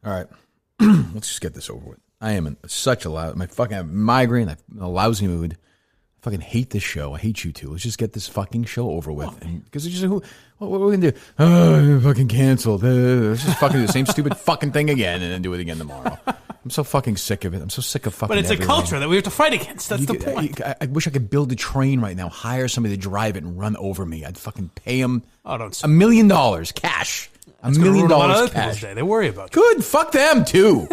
All right. Let's just get this over with. I am in such a loud, my fucking migraine. I'm in a lousy mood. I fucking hate this show. I hate you too. Let's just get this fucking show over with. Because it's just, what are we going to do? Oh, fucking canceled. Let's just fucking do the same stupid fucking thing again and then do it again tomorrow. I'm so fucking sick of it. I'm so sick of fucking But it's everything. a culture that we have to fight against. That's the point. I wish I could build a train right now, hire somebody to drive it and run over me. I'd fucking pay him $1 million cash. $1 million cash. They worry about you. Good. Fuck them too.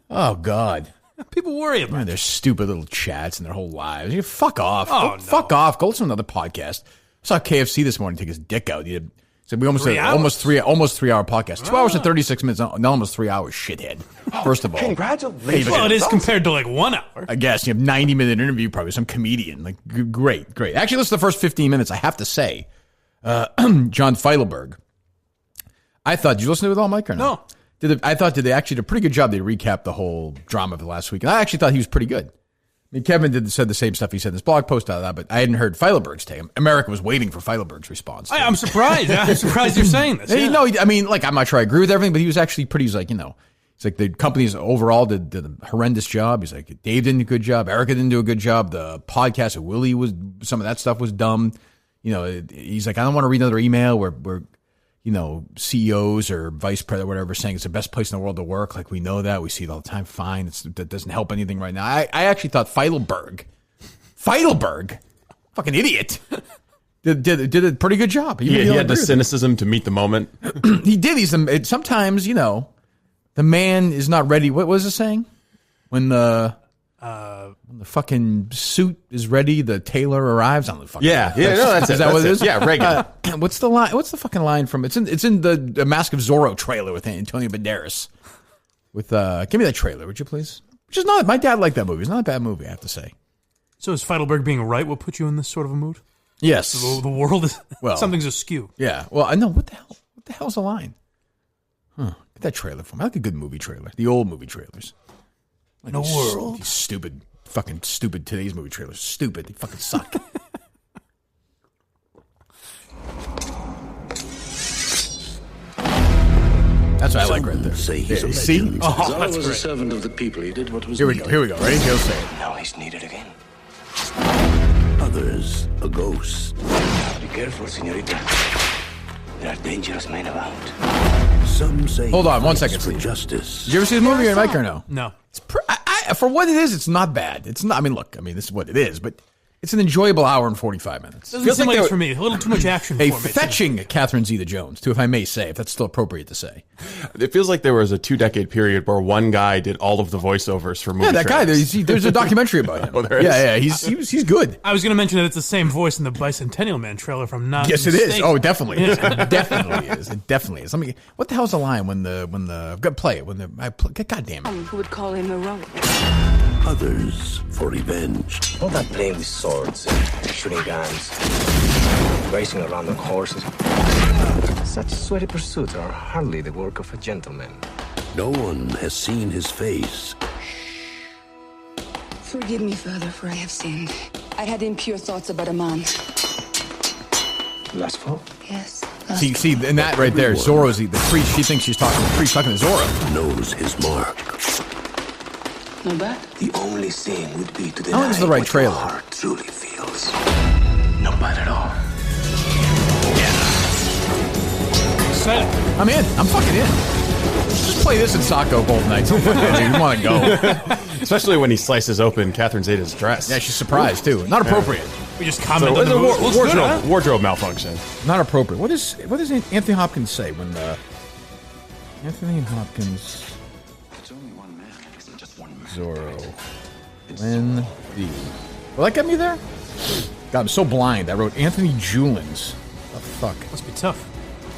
Oh, God. People worry about their stupid little chats and their whole lives. Fuck off. Oh, Fuck off. Go listen to another podcast. I saw KFC this morning take his dick out. He said we almost had almost 3 hour podcast. 2 hours and 36 minutes. Not almost 3 hours, shithead. First of all. Congratulations. Well, it is compared to like 1 hour. I guess. You have 90-minute interview, probably some comedian. Like, great. Actually, listen to the first 15 minutes. I have to say, John Feitelberg. I thought, did you listen to it all, Mike, or no? No. I thought they actually did a pretty good job. They recapped the whole drama of the last week. And I actually thought he was pretty good. I mean, Kevin said the same stuff he said in his blog post out of that, but I hadn't heard Feitelberg's take. America was waiting for Feitelberg's response. I'm surprised. I'm surprised you're saying this. Yeah. No, I mean, like, I'm not sure I agree with everything, but he was actually pretty, he's like, the companies overall did a horrendous job. He's like, Dave didn't do a good job. Erica didn't do a good job. The podcast of Willie some of that stuff was dumb. He's like, I don't want to read another email where CEOs or vice president or whatever saying it's the best place in the world to work. Like, we know that. We see it all the time. Fine. That doesn't help anything right now. I actually thought Feitelberg, fucking idiot, did a pretty good job. He had the cynicism to meet the moment. He did. Sometimes, the man is not ready. What was it saying? When the fucking suit is ready, the tailor arrives on the fucking. That's it. Is that what it is? Yeah, regular. What's the line? What's the fucking line from? It's in the Mask of Zorro trailer with Antonio Banderas. With give me that trailer, would you please? Which is not. My dad liked that movie. It's not a bad movie, I have to say. So is Feitelberg being right what put you in this sort of a mood? Yes. The world is something's askew. Yeah. Well, I know what the hell. What the hell's the line? Get that trailer for me. I like a good movie trailer. The old movie trailers. In a world. These stupid today's movie trailers. Stupid. They fucking suck. That's what I like right there. Say he's a see? Oh, that's was a servant of the people. He did what was Here we go. Ready? He'll say it. Now he's needed again. Others, a ghost. Be careful, señorita. There are dangerous men about. Some say. Hold on, 1 second, for please. Justice. Did you ever see the movie, Mike, or no? No. It's for what it is, it's not bad. It's not. I mean, this is what it is, but it's an enjoyable hour and 45 minutes. Doesn't seem like it's for me. A little too much action for me. Fetching Catherine Zeta-Jones, too, if I may say, if that's still appropriate to say. It feels like there was a 2-decade period where one guy did all of the voiceovers for movie that guy. There's a documentary about him. Oh, there is? Yeah, he's good. I was going to mention that it's the same voice in the Bicentennial Man trailer from Not Yes, it is. Oh, it definitely is. Yeah. It definitely is. What the hell's the line when the play it God damn it. Who would call him heroic? Others for revenge. All that playing with swords, shooting guns, racing around on horses. Such sweaty pursuits are hardly the work of a gentleman. No one has seen his face. Forgive me, Father, for I have sinned. I had impure thoughts about a man. Lustful? Yes. See, in that right there, Zorro's the priest. She thinks she's talking to Zorro. Knows his mark. No bad. The only sin would be to I think this is the right what trailer. your heart truly feels. No bad at all. I'm in. I'm fucking in. Just play this in Saco both nights. You want to go. Especially when he slices open Catherine Zeta's dress. Yeah, she's surprised, too. Not appropriate. We just comment So on the wardrobe malfunction. Not appropriate. What does Anthony Hopkins say when Anthony Hopkins... Zorro. When the... Well, that got me there? God, I'm so blind. I wrote Anthony Julins. The fuck? Must be tough.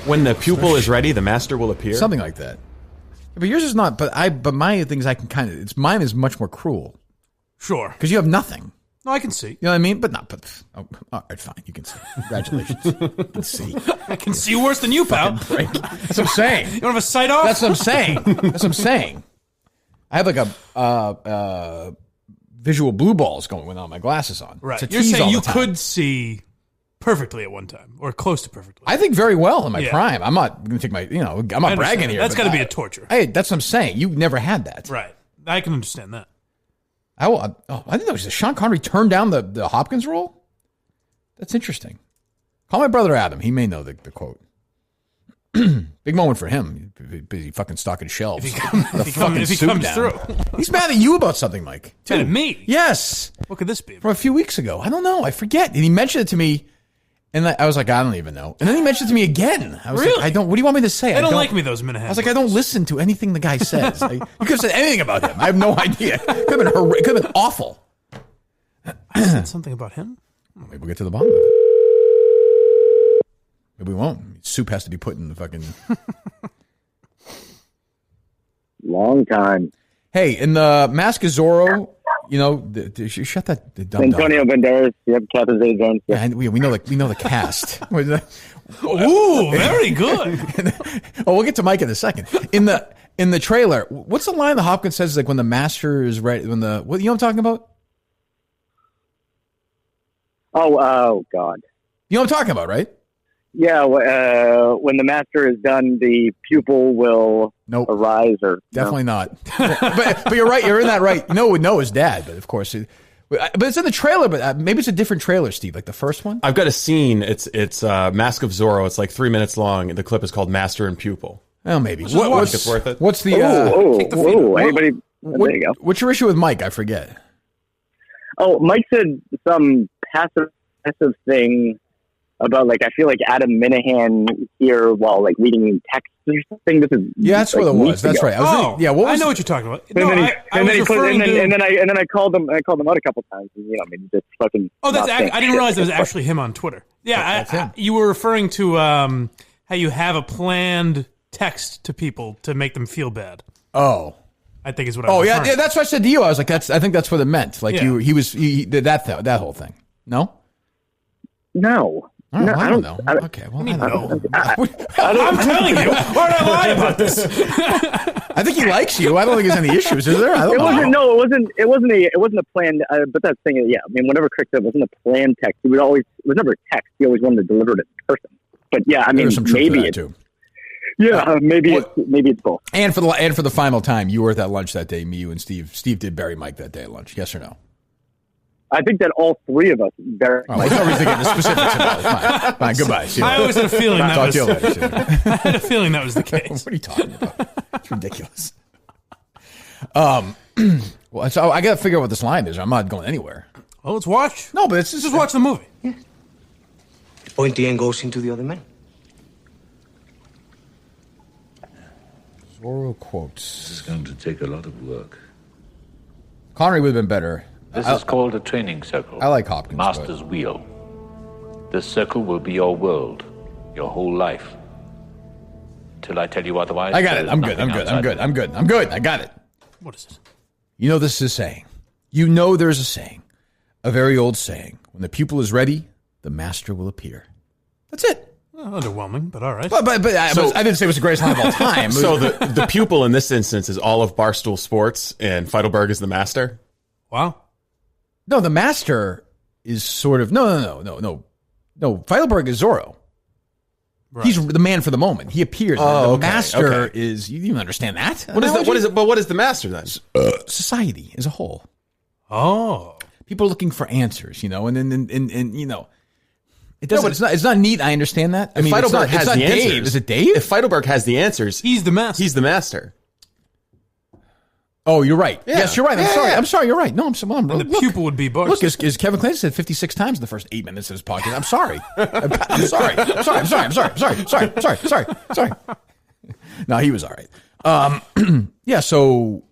When the pupil is ready, the master will appear. Something like that. Yeah, but yours is not. But my things I can kind of. Mine is much more cruel. Sure. Because you have nothing. No, I can see. You know what I mean? But all right, fine. You can see. Congratulations. You can see. I can see worse than you, pal. That's what I'm saying. You don't have a sight off? That's what I'm saying. I have like a visual blue balls going on my glasses on. Right. It's a You're tease saying all you the time. could see perfectly at one time, or close to perfectly. I think very well in my prime. I'm not going to take my, I'm not bragging here. That's got to be a torture. Hey, that's what I'm saying. You never had that. Right. I can understand that. I didn't know. Sean Connery turned down the Hopkins role? That's interesting. Call my brother Adam. He may know the quote. Big moment for him. Busy fucking stocking shelves. If he comes through. He's mad at you about something, Mike. Mad at me? Yes. What could this be? From a few weeks ago. I don't know. I forget. And he mentioned it to me, and I was like, I don't even know. And then he mentioned it to me again. I was really? like, what do you want me to say? They don't like me, those Minahan. I was like, I don't listen to anything the guy says. You could have said anything about him. I have no idea. It could have been awful. I said something about him? Maybe we'll get to the bottom of it. Maybe we won't. Soup has to be put in the fucking... Long time. Hey, in the Mask of Zorro, shut that dumb Antonio Banderas, Catherine Zeta-Jones. Yeah, and we know the cast. Ooh, very good. We'll get to Mike in a second. In the trailer, what's the line that Hopkins says? Like when the master is ready, what you know what I'm talking about? Oh God. You know what I'm talking about, right? Yeah, when the master is done, the pupil will arise. Or definitely not. but you're right. You're in that right. Would know his dad, but of course, but it's in the trailer. But maybe it's a different trailer, Steve. Like the first one. I've got a scene. It's Mask of Zorro. It's like 3 minutes long. The clip is called Master and Pupil. Oh, maybe. It's worth it. What's the? Anybody? There you go. What's your issue with Mike? I forget. Oh, Mike said some passive thing about I feel like Adam Minahan here while reading text or something. This is that's what it was. That's right. I know what you're talking about. And then I called him out a couple times. And, just fucking. Oh, I didn't realize it was actually him on Twitter. Yeah, you were referring to how you have a planned text to people to make them feel bad. Oh. I think is what I was referring to. That's what I said to you. I was like, I think that's what it meant. He did that whole thing. No? No. No, I don't know. Okay, well, I don't know. I'm telling you. Why did I lie about this? I think he likes you. I don't think there's any issues, is there? I don't know. It wasn't a planned. But that's the thing. Yeah, I mean, whenever Kirk said it wasn't a planned text, it was never a text. He always wanted to deliver it in person. But yeah, I mean, maybe it's too. Yeah, maybe it's both. And for the final time, you were at that lunch that day. Me, you, and Steve. Steve did bury Mike that day at lunch. Yes or no? I think that all three of us buried. Oh, we're already thinking the specifics about it. Fine. Goodbye. See you I always had a feeling that Talk was. to you later. I had a feeling that was the case. What are you talking about? It's ridiculous. Well, so I got to figure out what this line is. I'm not going anywhere. Well, let's watch. No, but let's just watch the movie. Yeah. The pointy end goes into the other man. Zorro quotes. This is going to take a lot of work. Connery would have been better. This is called a training circle. I like Hopkins. Master's wheel. This circle will be your world, your whole life. Till I tell you otherwise. I got it. I'm good. I got it. What is it? You know this is a saying. You know there's a saying. A very old saying. When the pupil is ready, the master will appear. That's it. Underwhelming, but all right. But I didn't say it was the greatest line of all time. So the pupil in this instance is all of Barstool Sports, and Feitelberg is the master? Wow. No, the master is sort of no. Feitelberg is Zorro. Right. He's the man for the moment. He appears. The master is. You even understand that? What is the master then? Society as a whole. Oh, people are looking for answers, and it doesn't. No, it's not neat. I understand that. I mean, Feitelberg has the Dave. answers. Is it Dave? If Feitelberg has the answers, he's the master. He's the master. Oh, you're right. Yeah. Yes, you're right. I'm sorry. You're right. No, the pupil would be Bugs. Look, as Kevin Clancy said 56 times in the first 8 minutes of his podcast. I'm sorry. I'm sorry. No, he was all right. Yeah. So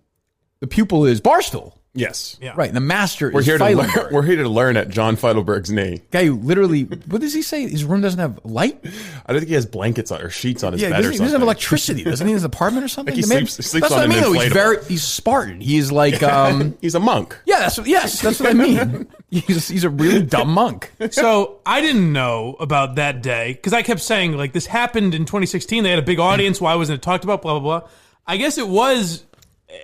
the pupil is Barstool. Yes. Yeah. Right. And the master we're is here Feitelberg. We're here to learn at John Feitelberg's knee. Guy who literally, what does he say? His room doesn't have light? I don't think he has blankets or sheets on his bed or something. He doesn't have electricity. Doesn't he? In his apartment or something? Like he sleeps that's on what an I mean. inflatable. He's Spartan. He's like... he's a monk. Yeah, that's what I mean. He's a really dumb monk. So I didn't know about that day because I kept saying, this happened in 2016. They had a big audience. Why wasn't it talked about? Blah, blah, blah. I guess it was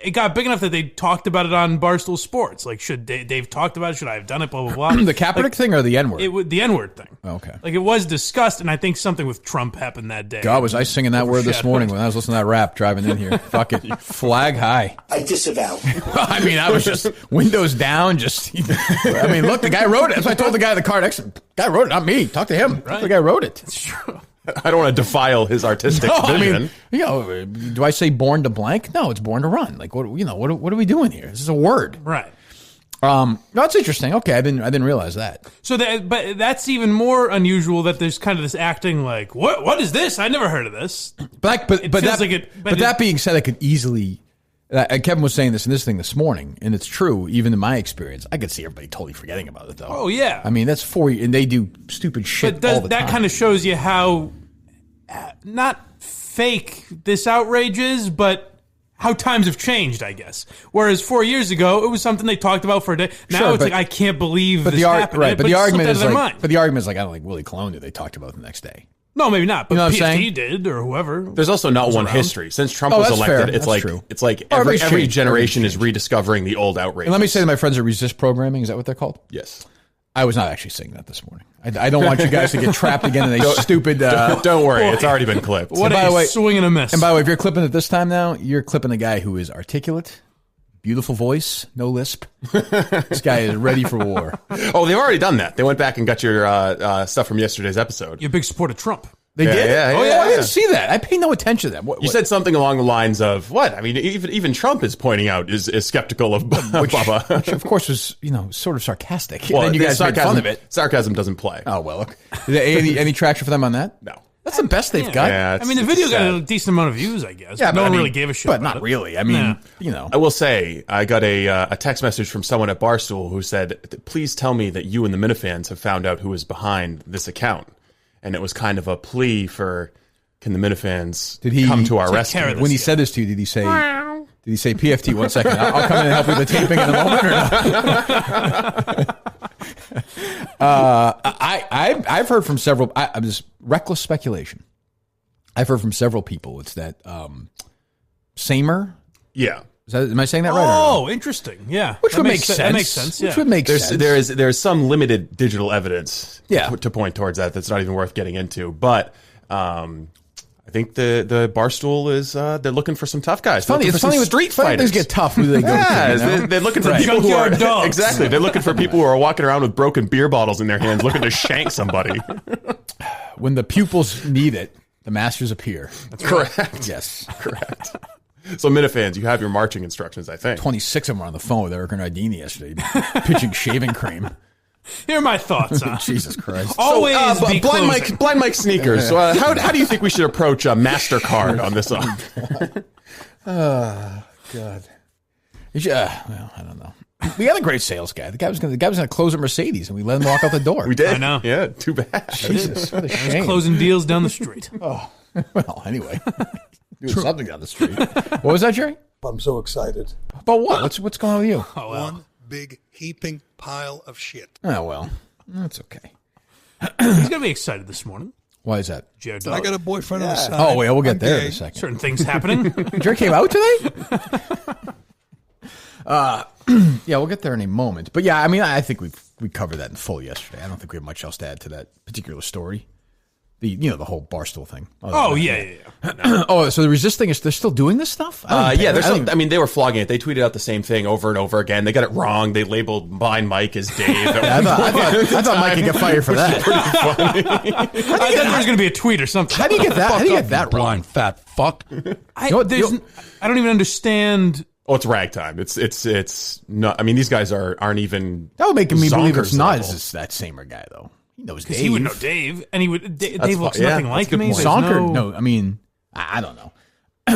it got big enough that they talked about it on Barstool Sports. Like, should Dave talked about it? Should I have done it? Blah, blah, blah. The Kaepernick thing or the N-word? The N-word thing. Okay. Like, it was discussed, and I think something with Trump happened that day. God, was I singing that word this morning when I was listening to that rap driving in here. Fuck it. Flag high. I disavow. I mean, I was just windows down, I mean, look, the guy wrote it. That's what I told the guy in the car next to me. The guy wrote it, not me. Talk to him. Right. The guy wrote it. It's true. I don't want to defile his artistic vision. I mean, do I say born to blank? No, it's born to run. Like, what are we doing here? This is a word. Right. No, it's interesting. Okay, I didn't realize that. So but that's even more unusual that there's kind of this acting like, what is this? I never heard of this. But that being said, I could easily. Kevin was saying this in this thing this morning, and it's true. Even in my experience, I could see everybody totally forgetting about it, though. Oh yeah, I mean that's and they do stupid shit all the time. That kind of shows you how not fake this outrage is, but how times have changed, I guess. Whereas 4 years ago, it was something they talked about for a day. Now it's like I can't believe this happened. Right, but the argument is like I don't think Willie Colon did. They talked about it the next day. No, maybe not. But you know PSD did, or whoever. There's also not one history since Trump was elected. Fair. It's like every generation is rediscovering the old outrage. And let me say to my friends at Resist Programming, is that what they're called? Yes. I was not actually saying that this morning. I don't want you guys to get trapped again in a stupid. Don't worry, it's already been clipped. What a swing and a miss. And by the way, if you're clipping it this time now, you're clipping a guy who is articulate. Beautiful voice, no lisp. This guy is ready for war. Oh, they've already done that. They went back and got your stuff from yesterday's episode. You're a big supporter of Trump. They did? Yeah, I didn't see that. I paid no attention to that. What? You said something along the lines of, what? I mean, even Trump is pointing out, is skeptical of Bubba. Which, of course, was, sort of sarcastic. Well, and then you guys made fun of it. Sarcasm doesn't play. Oh, well, look. Any traction for them on that? No. That's the best they've got. Yeah, I mean, the video got a decent amount of views, I guess. Yeah, no one really gave a shit but about not it. really. I mean, I will say, I got a text message from someone at Barstool who said, please tell me that you and the Minifans have found out who is behind this account. And it was kind of a plea for, can the Minifans come to our rescue? When he said this to you, did he say PFT, 1 second, I'll come in and help with the taping in a moment or not? I've heard from several, I'm just reckless speculation. I've heard from several people. It's that Samer. Yeah. Am I saying that right? Oh, interesting. Yeah. Which would make sense. That makes sense. Yeah. Which would make sense. There's some limited digital evidence to point towards that. That's not even worth getting into. But I think the Barstool is they're looking for some tough guys. It's funny with street fighters. Things get tough. Who do they go to? They're looking for people who are dogs. Exactly. They're looking for people who are walking around with broken beer bottles in their hands, looking to shank somebody. When the pupils need it, the masters appear. That's correct. Right. Yes, correct. So, Minifans, you have your marching instructions, I think. 26 of them were on the phone with Eric and Ardini yesterday, pitching shaving cream. Here are my thoughts. Jesus Christ. Always be Blind Mike Sneakers. How do you think we should approach MasterCard on this? Oh, God. Well, I don't know. We got a great sales guy. The guy was going to close a Mercedes, and we let him walk out the door. We did. I know. Yeah, too bad. Jesus, what a shame. Closing deals down the street. Oh, well, anyway. Doing something down the street. What was that, Jerry? I'm so excited. About what? What's going on with you? Oh, well. One big heaping pile of shit. Oh, well. That's okay. He's going to be excited this morning. Why is that? Jared I got a boyfriend on the side. Oh, wait, we'll get there in a second. Certain things happening. Jerry came out today? Yeah, we'll get there in a moment. But yeah, I mean, I think we covered that in full yesterday. I don't think we have much else to add to that particular story. The whole Barstool thing. Oh, yeah. No. Oh, so the Resist thing they're still doing this stuff? They were flogging it. They tweeted out the same thing over and over again. They got it wrong. They labeled Blind Mike as Dave. I thought Mike could get fired for that. Pretty funny. I thought there was going to be a tweet or something. How do you get that? How do you get that blind fat fuck? I don't even understand. Oh, it's ragtime. It's not. I mean, these guys aren't even. That would make me believe it's not level. that Samer guy though. He knows Dave. Dave. He would know Dave, and he would. Dave looks nothing like me. Zonker? No, I mean, I don't know.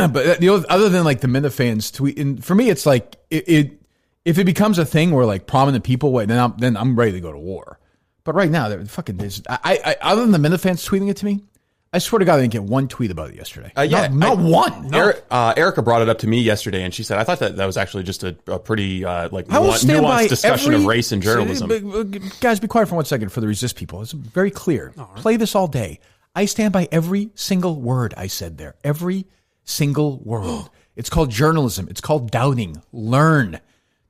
But other than like the Minifans tweet, and for me, it's like if it becomes a thing where like prominent people, then I'm ready to go to war. But right now, they're fucking. I other than the Minifans tweeting it to me, I swear to God, I didn't get one tweet about it yesterday. Not one. No. Erica brought it up to me yesterday, and she said, "I thought that was actually just a pretty nuanced discussion of race and journalism." Guys, be quiet for 1 second for the Resist people. It's very clear. Right. Play this all day. I stand by every single word I said there. Every single word. It's called journalism. It's called doubting. Learn.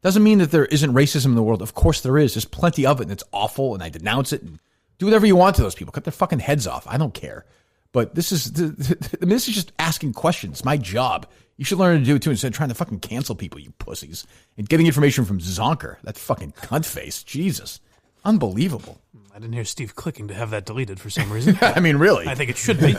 Doesn't mean that there isn't racism in the world. Of course there is. There's plenty of it, and it's awful, and I denounce it. And do whatever you want to those people. Cut their fucking heads off. I don't care. But this is just asking questions. It's my job. You should learn to do it too instead of trying to fucking cancel people, you pussies. And getting information from Zonker, that fucking cunt face. Jesus. Unbelievable. I didn't hear Steve clicking to have that deleted for some reason. I mean, really. I think it should be.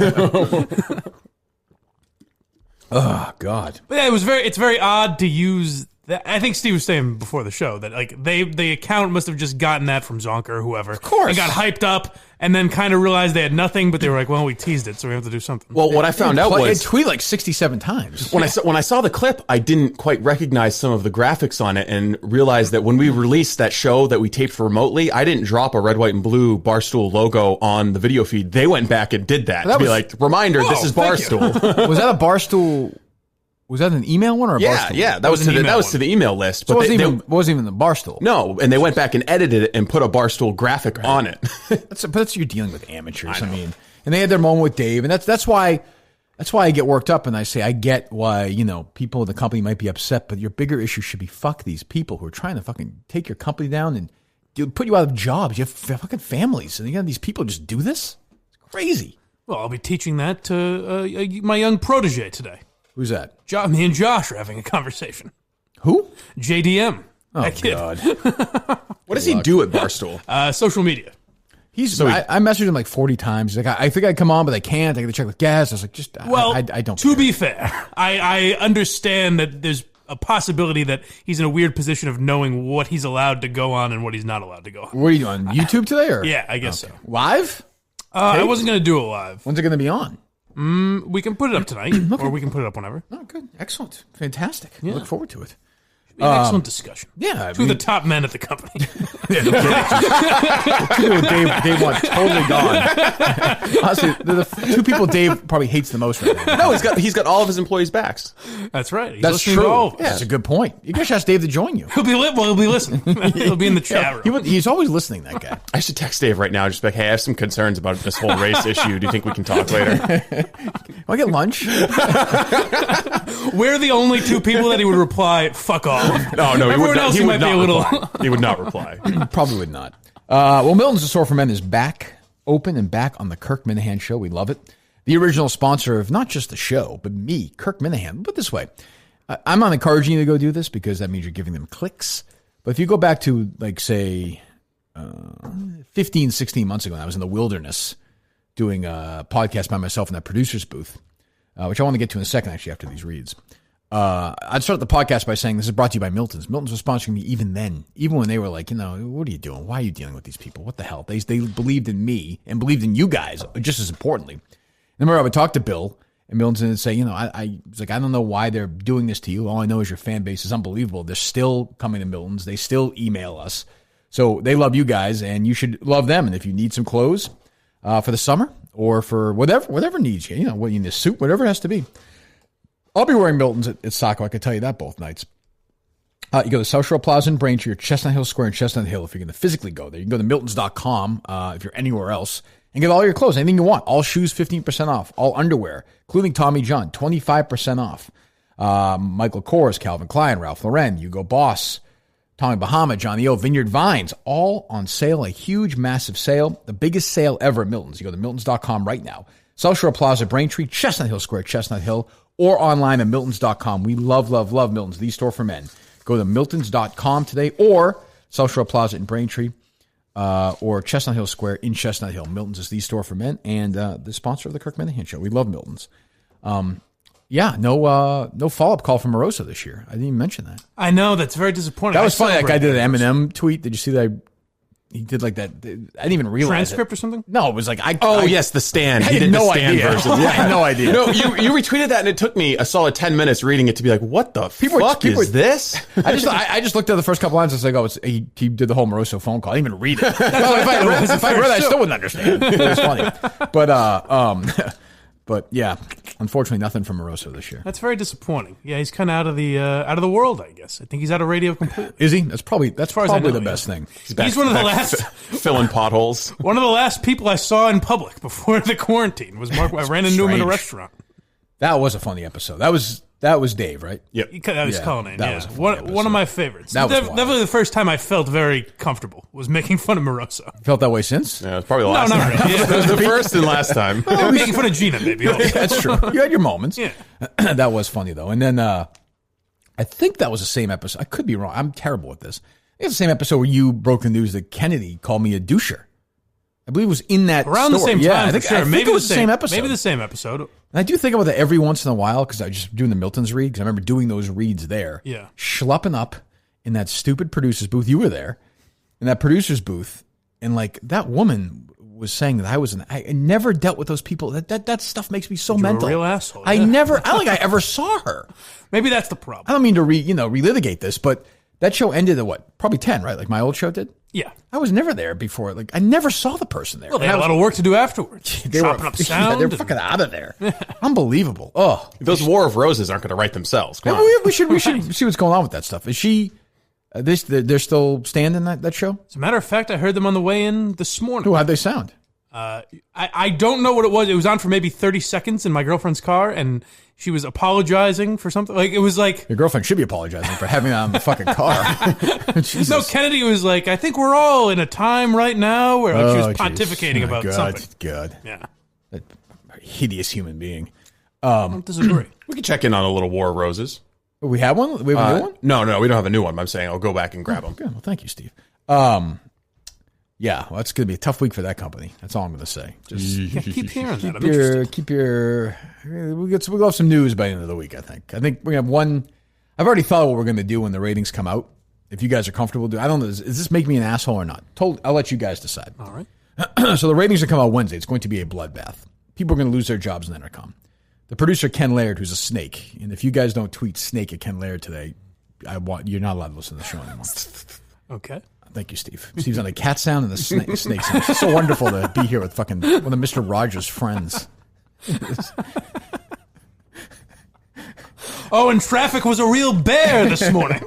Oh, God. But yeah, it's very odd to use that. I think Steve was saying before the show that like the account must have just gotten that from Zonker or whoever. Of course. And got hyped up and then kind of realized they had nothing, but they were like, well, we teased it, so we have to do something. Well, what I found out was... It tweeted like 67 times. When I saw the clip, I didn't quite recognize some of the graphics on it and realized that when we released that show that we taped remotely, I didn't drop a red, white, and blue Barstool logo on the video feed. They went back and did that to be like, reminder, this is Barstool. Was that a Barstool... Was that an email one or a Barstool? Yeah, that was to the email list. But it wasn't even the Barstool. No, and they went back and edited it and put a Barstool graphic on it. But you're dealing with amateurs. I mean, and they had their moment with Dave, and that's why I get worked up and I say I get why people in the company might be upset, but your bigger issue should be fuck these people who are trying to fucking take your company down and put you out of jobs. You have fucking families, and you got these people just do this. It's crazy. Well, I'll be teaching that to my young protege today. Who's that? Me and Josh are having a conversation. Who? JDM. Oh, that kid. God. What does he do at Barstool? Social media. I messaged him like 40 times. He's like, I think I'd come on, but I can't. I got to check with guests. I was like, I don't to care. Be fair, I understand that there's a possibility that he's in a weird position of knowing what he's allowed to go on and what he's not allowed to go on. What are you on YouTube today? Or? Yeah, I guess so. Live? I wasn't going to do it live. When's it going to be on? We can put it up tonight, or we can put it up whenever. Oh, good. Excellent. Fantastic. Yeah. I look forward to it. Be an excellent discussion. Yeah. Two of the top men at the company. Yeah, no kidding. Dave wants totally gone. Honestly, they're the two people Dave probably hates the most right now. No, he's got all of his employees' backs. That's right. That's true. Yeah, that's a good point. You guys should ask Dave to join you. He'll be listening. He'll be in the chat room. He's always listening, that guy. I should text Dave right now, just be like, hey, I have some concerns about this whole race issue. Do you think we can talk later? Want to get lunch? We're the only two people that he would reply, fuck off. No, everyone else might be a little. He would not reply. Probably would not. Well, Milton's The Store for Men is back, open and back on the Kirk Minahan Show. We love it. The original sponsor of not just the show, but me, Kirk Minahan. Put it this way, I'm not encouraging you to go do this because that means you're giving them clicks. But if you go back to, like, say, 15, 16 months ago, when I was in the wilderness doing a podcast by myself in that producer's booth, which I want to get to in a second, actually, after these reads. I'd start the podcast by saying this is brought to you by Milton's. Milton's was sponsoring me even then, even when they were like, what are you doing? Why are you dealing with these people? What the hell? They believed in me and believed in you guys just as importantly. And remember, I would talk to Bill and Milton would say, I was like, I don't know why they're doing this to you. All I know is your fan base is unbelievable. They're still coming to Milton's. They still email us. So they love you guys and you should love them. And if you need some clothes for the summer or for whatever needs you, what you need, a suit, whatever it has to be. I'll be wearing Milton's at Saco. I can tell you that both nights. You go to South Shore Plaza in Braintree or Chestnut Hill Square in Chestnut Hill if you're going to physically go there. You can go to Miltons.com if you're anywhere else and get all your clothes, anything you want. All shoes, 15% off. All underwear, including Tommy John, 25% off. Michael Kors, Calvin Klein, Ralph Lauren, Hugo Boss, Tommy Bahama, Johnny O, Vineyard Vines, all on sale. A huge, massive sale. The biggest sale ever at Milton's. You go to Miltons.com right now. South Shore Plaza, Braintree, Chestnut Hill Square, Chestnut Hill, or online at Miltons.com. We love, love, love Milton's, the store for men. Go to Miltons.com today or South Shore Plaza in Braintree or Chestnut Hill Square in Chestnut Hill. Milton's is the store for men and the sponsor of the Kirk Minahan Show. We love Milton's. No follow-up call from Moroso this year. I didn't even mention that. I know, that's very disappointing. That was funny. That guy did an Eminem tweet. Did you see that? He did like that. I didn't even realize transcript or something. No, it was like yes, the Stand. He did no idea. Version. Yeah. I had no idea. No, you retweeted that, and it took me a solid 10 minutes reading it to be like, what the fuck is this? I just looked at the first couple lines and was like, he did the whole Moroso phone call. I didn't even read it. If I read it, I still wouldn't understand. It was funny, but yeah, unfortunately, nothing from Moroso this year. That's very disappointing. Yeah, he's kind of out of the world, I guess. I think he's out of radio completely. Is he? That's probably the best thing. He's one of the last filling potholes. One of the last people I saw in public before the quarantine was Mark. I ran into him in a restaurant. That was a funny episode. That That was Dave, right? Yep. That was Cullinane. That was a funny one of my favorites. That was definitely the first time I felt very comfortable was making fun of Moroso. Felt that way since? Yeah, it's probably the last time. Really. It was the first and last time. Making fun of Gina, maybe. That's true. You had your moments. Yeah. That was funny, though. And then I think that was the same episode. I could be wrong. I'm terrible at this. It's the same episode where you broke the news that Kennedy called me a doucher. I believe it was in that around story. the same time. I think, sure. I think Maybe it was the same episode. Maybe the same episode. And I do think about that every once in a while because I was just doing the Milton's read because I remember doing those reads there. Yeah. Schlepping up in that stupid producer's booth. You were there in that producer's booth. And like that woman was saying that I never dealt with those people. That stuff makes me so mental. You're a real asshole. I don't think I ever saw her. Maybe that's the problem. I don't mean to relitigate this, but that show ended at what? Probably 10, right? Like my old show did? Yeah. I was never there before. Like I never saw the person there. Well, they had a lot of work to do afterwards. They were chopping up sound. they were fucking out of there. Unbelievable. Oh, those War of Roses aren't going to write themselves. Come on. We should see what's going on with that stuff. Is she? They're still standing that show? As a matter of fact, I heard them on the way in this morning. How'd they sound? I don't know what it was. It was on for maybe 30 seconds in my girlfriend's car, and she was apologizing for something. Like it was like your girlfriend should be apologizing for having that on the fucking car. No, Kennedy was like, I think we're all in a time right now where she was pontificating about something. God. Yeah. That hideous human being. I don't disagree. We can check in on a little War of Roses. We have one? We have a new one? No, we don't have a new one. I'm saying I'll go back and grab them. Good. Well, thank you, Steve. Yeah, well, it's going to be a tough week for that company. That's all I'm going to say. Just keep hearing that. We'll have some news by the end of the week, I think. I think we're going to have one. I've already thought what we're going to do when the ratings come out. If you guys are comfortable doing I don't know. Does this make me an asshole or not? I'll let you guys decide. All right. So the ratings will come out Wednesday. It's going to be a bloodbath. People are going to lose their jobs in the intercom. The producer, Ken Laird, who's a snake. And if you guys don't tweet snake at Ken Laird today, you're not allowed to listen to the show anymore. Okay. Thank you, Steve. Steve's on the cat sound and the snake sound. It's so wonderful to be here with one of Mr. Rogers' friends. Oh, and traffic was a real bear this morning.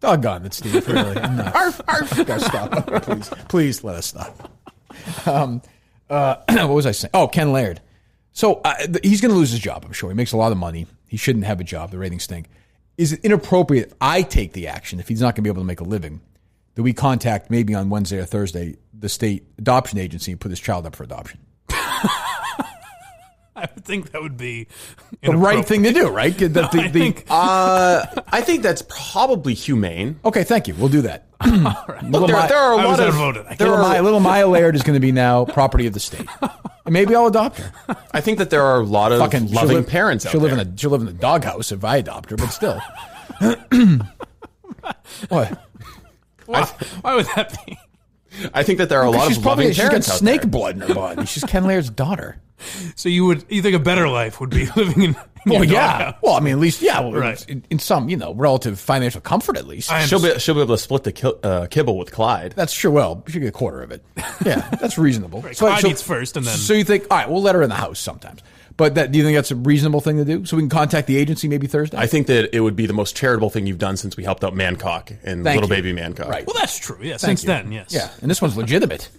Doggone it, Steve. Really. Arf, arf. Gotta stop. Please let us stop. What was I saying? Oh, Ken Laird. So he's going to lose his job, I'm sure. He makes a lot of money. He shouldn't have a job. The ratings stink. Is it inappropriate if I take the action, if he's not going to be able to make a living, that we contact maybe on Wednesday or Thursday the state adoption agency and put his child up for adoption? I would think that would be the right thing to do, right? I think that's probably humane. Okay, thank you. We'll do that. Right. Look, there are a lot of little Maya Laird is going to be now property of the state, and maybe I'll adopt her. I think that there are a lot of loving parents out there. She'll live in a doghouse if I adopt her, but still. What? Why would that be? I think that there are a lot of loving parents out there. She's got snake blood in her body. She's Ken Laird's daughter. So you think a better life would be living in your doghouse? Well, I mean, at least, right. in some, relative financial comfort, at least. She'll be able to split the kibble with Clyde. That's true. Well, she get a quarter of it. Yeah, that's reasonable. Right, Clyde eats first, and then. So you think, all right, we'll let her in the house sometimes. But do you think that's a reasonable thing to do? So we can contact the agency maybe Thursday? I think that it would be the most charitable thing you've done since we helped out Mancock and little baby Mancock. Right. Well, that's true. Yeah, since then, yes. Yeah, and this one's legitimate.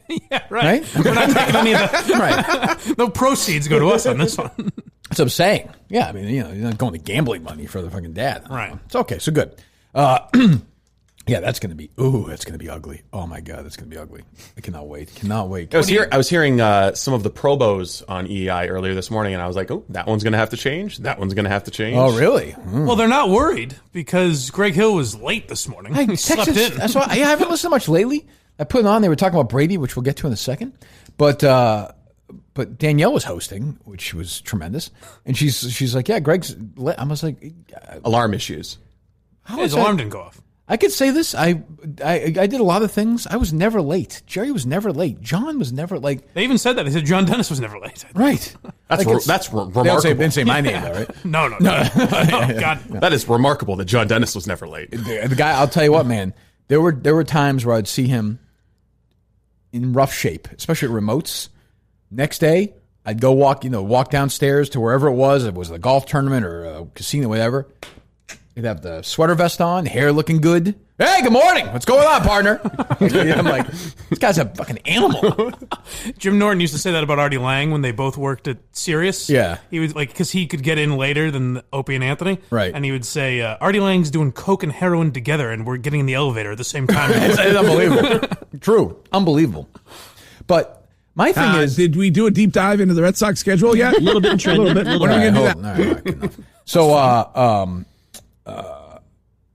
Yeah, right. We're not taking any of the right. No proceeds go to us on this one. That's what I'm saying. Yeah, I mean, you're not going to gambling money for the fucking dad. Right. It's okay. So good. Yeah, that's going to be ugly. Oh my God, that's going to be ugly. I cannot wait. I was hearing some of the probos on EEI earlier this morning, and I was like, oh, that one's going to have to change. That one's going to have to change. Oh, really? Well, they're not worried because Greg Hill was late this morning. He slept in. That's why I haven't listened much lately. I put it on. They were talking about Brady, which we'll get to in a second. But Danielle was hosting, which was tremendous. And she's like, yeah, Greg's. I was like, alarm issues. His alarm didn't go off. I could say this. I did a lot of things. I was never late. Jerry was never late. John was never like. They even said that. They said John Dennis was never late. Right. That's remarkable. They didn't say my name though, right? No. Oh, God. That is remarkable that John Dennis was never late. The guy. I'll tell you what, man. There were times where I'd see him in rough shape, especially at remotes. Next day, I'd go walk downstairs to wherever it was. It was a golf tournament or a casino, whatever. He'd have the sweater vest on, hair looking good. Hey, good morning. What's going on, partner? I'm like, this guy's a fucking animal. Jim Norton used to say that about Artie Lang when they both worked at Sirius. Yeah. He was like, because he could get in later than Opie and Anthony. Right. And he would say, Artie Lang's doing coke and heroin together, and we're getting in the elevator at the same time. It's unbelievable. True. Unbelievable. But my thing is... Did we do a deep dive into the Red Sox schedule yet? A little bit in trend. A little bit. When are we going to do that? All right, good enough. So,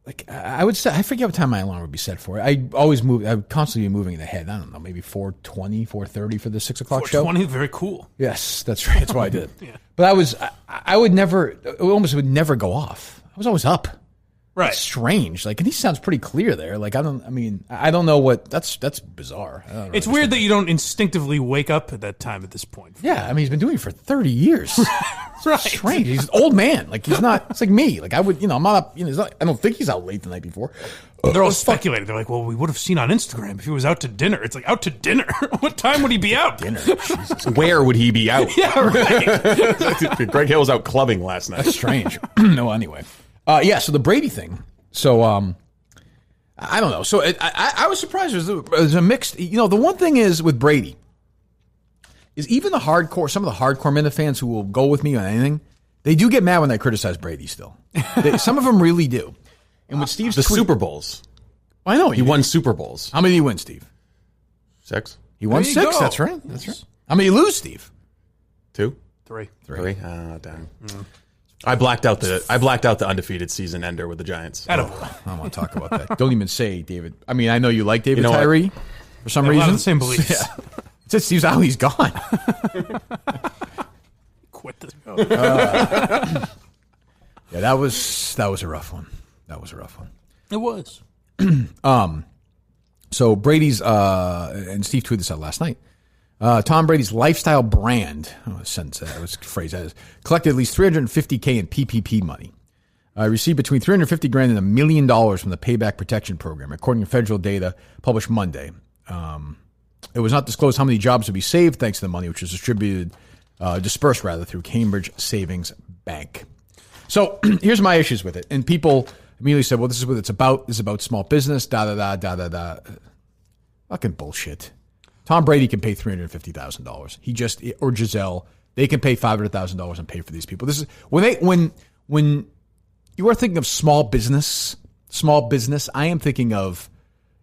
like I would say, I forget what time my alarm would be set for. I always move. I would constantly be moving in the head. I don't know, maybe 4:20, 4:30 for the 6 o'clock show. 4:20, very cool. Yes, that's right. That's why I did. Yeah. But I would never. It almost would never go off. I was always up. Right. It's strange. Like, and he sounds pretty clear there. Like, I don't know what. That's bizarre. It's weird that you don't instinctively wake up at that time at this point. Yeah, I mean, he's been doing it for 30 years. Right. Strange. He's an old man. Like, he's not. It's like me. Like, I would. I'm not up. I don't think he's out late the night before. They're all speculating. They're like, well, we would have seen on Instagram if he was out to dinner. It's like, out to dinner? What time would he be out? Dinner. Jesus. Where would he be out? Yeah, right. Greg Hill was out clubbing last night. That's strange. No, anyway. Yeah, so the Brady thing. So, I don't know. So I was surprised. There's a mixed. The one thing is with Brady is even some of the hardcore Minute fans who will go with me on anything, they do get mad when I criticize Brady still. Some of them really do. And with Steve's Super Bowls. I know. He won Super Bowls. How many did he win, Steve? 6. He won 6. Go. That's right. That's right. How many did you lose, Steve? 2. 3. Oh, damn. I blacked out the undefeated season ender with the Giants. I don't want to talk about that. Don't even say David. I mean, I know you like David Tyree for some reason. A lot of the same beliefs. Yeah. It's just Steve's out. He's gone. Quit this. Yeah, that was a rough one. It was. So Brady's and Steve tweeted this out last night. Tom Brady's lifestyle brand, phrased as, collected at least $350K in PPP money. Received between $350,000 and $1 million from the Payback Protection Program, according to federal data published Monday. It was not disclosed how many jobs would be saved thanks to the money, which was dispersed through Cambridge Savings Bank. So here's my issues with it. And people immediately said, well, this is what it's about. This is about small business, da-da-da. Fucking bullshit. Tom Brady can pay $350,000. Or Giselle, they can pay $500,000 and pay for these people. This is when you are thinking of small business, I am thinking of,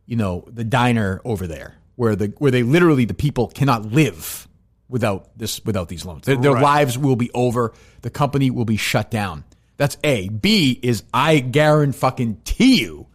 the diner over there where they literally, the people cannot live without these loans. Their lives will be over. The company will be shut down. That's A. B is I guarantee you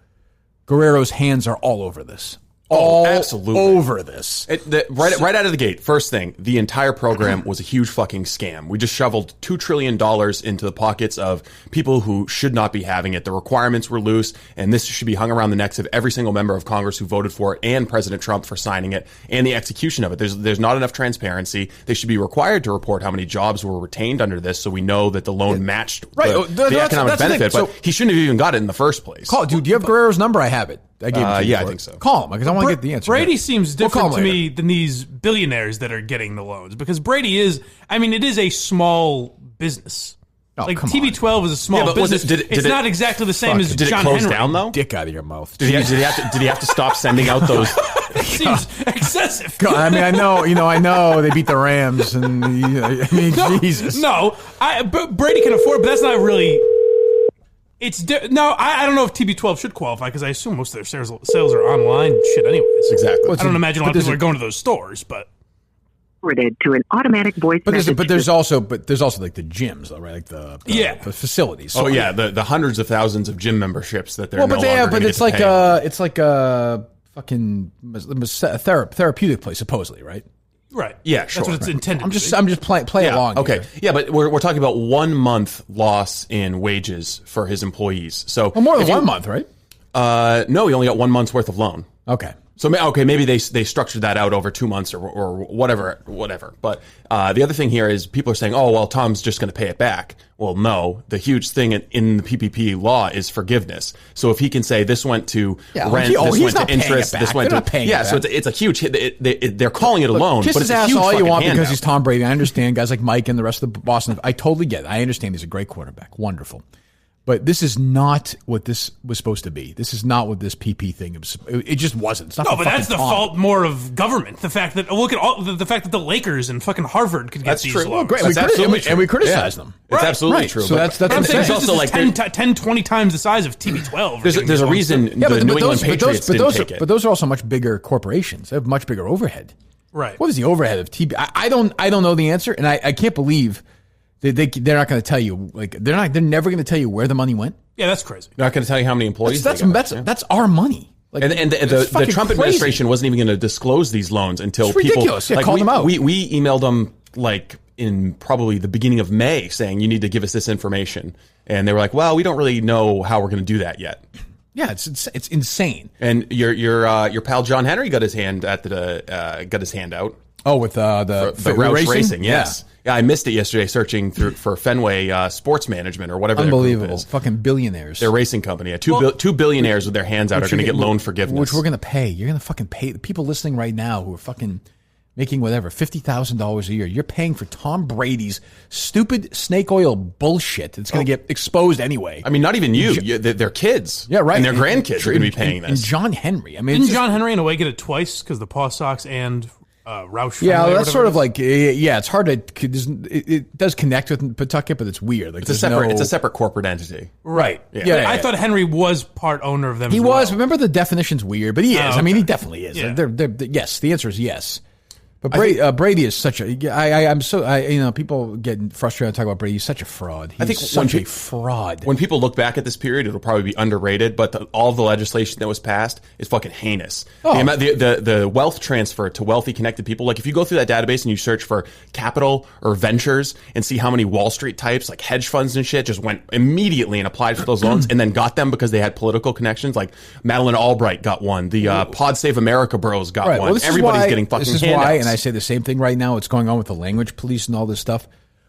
Guerrero's hands are all over this. Absolutely over this. Right out of the gate, first thing, the entire program was a huge fucking scam. We just shoveled $2 trillion into the pockets of people who should not be having it. The requirements were loose, and this should be hung around the necks of every single member of Congress who voted for it and President Trump for signing it and the execution of it. There's not enough transparency. They should be required to report how many jobs were retained under this so we know that the loan matched the economic benefit, but he shouldn't have even got it in the first place. Dude, do you have Guerrero's number? I have it. I gave it to you. I think so. Call him because I want to get the answer. Brady seems different to me than these billionaires that are getting the loans because Brady is, it is a small business. TB12 is a small business. It's not exactly the same as John Henry. Did it close down though? Dick out of your mouth. Did he have to stop sending out those? It seems excessive. God, I know they beat the Rams and Jesus. No, Brady can afford, but that's not really. I don't know if TB12 should qualify because I assume most of their sales are online shit anyways. Exactly. I don't imagine a lot of people are going to those stores, but. To an automatic voice message. But there's also like the gyms, though, right? Like the facilities. So, the hundreds of thousands of gym memberships that they're it's like a fucking therapeutic place, supposedly, right? Right. Yeah, sure. That's what it's intended. I'm just playing along. Okay. Here. Yeah, but we're talking about 1 month loss in wages for his employees. So more than 1 month, right? No, he only got 1 month's worth of loan. Okay. So maybe they structured that out over 2 months or whatever. But the other thing here is people are saying, oh, well, Tom's just going to pay it back. Well, no. The huge thing in the PPP law is forgiveness. So if he can say this went to rent, this went to interest, this went to so it's a huge hit. They're calling it a loan, but it's a huge all you want handout. because he's Tom Brady. I understand guys like Mike and the rest of the Boston. I totally get it. I understand he's a great quarterback, wonderful. But this is not what this was supposed to be. This is not what this PP thing is. It just wasn't. It's not. No, but that's the fault more of government. The fact that look at all the fact that the Lakers and fucking Harvard could get these loans. Well, great. We criticize them. It's absolutely true. So that's what I'm saying. It's also like 10, 20 times the size of TB12. There's a reason the New England Patriots didn't take it. But those are also much bigger corporations. They have much bigger overhead. Right. What is the overhead of TB? I don't know the answer, and I can't believe they're not going to tell you. Like they're never going to tell you where the money went. Yeah, that's crazy. They're not going to tell you how many employees. That's our money. Like, and the Trump administration wasn't even going to disclose these loans until it's ridiculous. Like, call them out. We emailed them like in probably the beginning of May saying you need to give us this information, and they were like, "Well, we don't really know how we're going to do that yet." Yeah, it's insane. And your pal John Henry got his hand out. Oh, with the Roush Racing, yes. Yeah, I missed it yesterday searching for Fenway Sports Management or whatever. Unbelievable. Their group is. Fucking billionaires. Their racing company. Two billionaires with their hands out are going to get loan forgiveness. Which we're going to pay. You're going to fucking pay. The people listening right now who are fucking making whatever, $50,000 a year. You're paying for Tom Brady's stupid snake oil bullshit that's going to get exposed anyway. I mean, not even you. Their kids. Yeah, right. And their grandkids are going to be paying this. And John Henry. I mean, didn't John Henry in a way get it twice because the Paw Sox and Roush? Yeah, that's sort of like it's hard to. It dodoes connect with Pawtucket, but it's weird. Like it's a separate corporate entity, right? Yeah. I thought Henry was part owner of them. He was. Remember, the definition's weird, but he is. Okay. I mean, he definitely is. Yeah. Yes, the answer is yes. But Brady is such a. People get frustrated talking about Brady. He's such a fraud. He's such a fraud. When people look back at this period, it'll probably be underrated. But all the legislation that was passed is fucking heinous. The wealth transfer to wealthy connected people. Like if you go through that database and you search for capital or ventures and see how many Wall Street types like hedge funds and shit just went immediately and applied for those loans and then got them because they had political connections. Like Madeleine Albright got one. The Pod Save America bros got one. Well, everybody's getting fucking handouts. And I say the same thing right now. What's going on with the language police and all this stuff.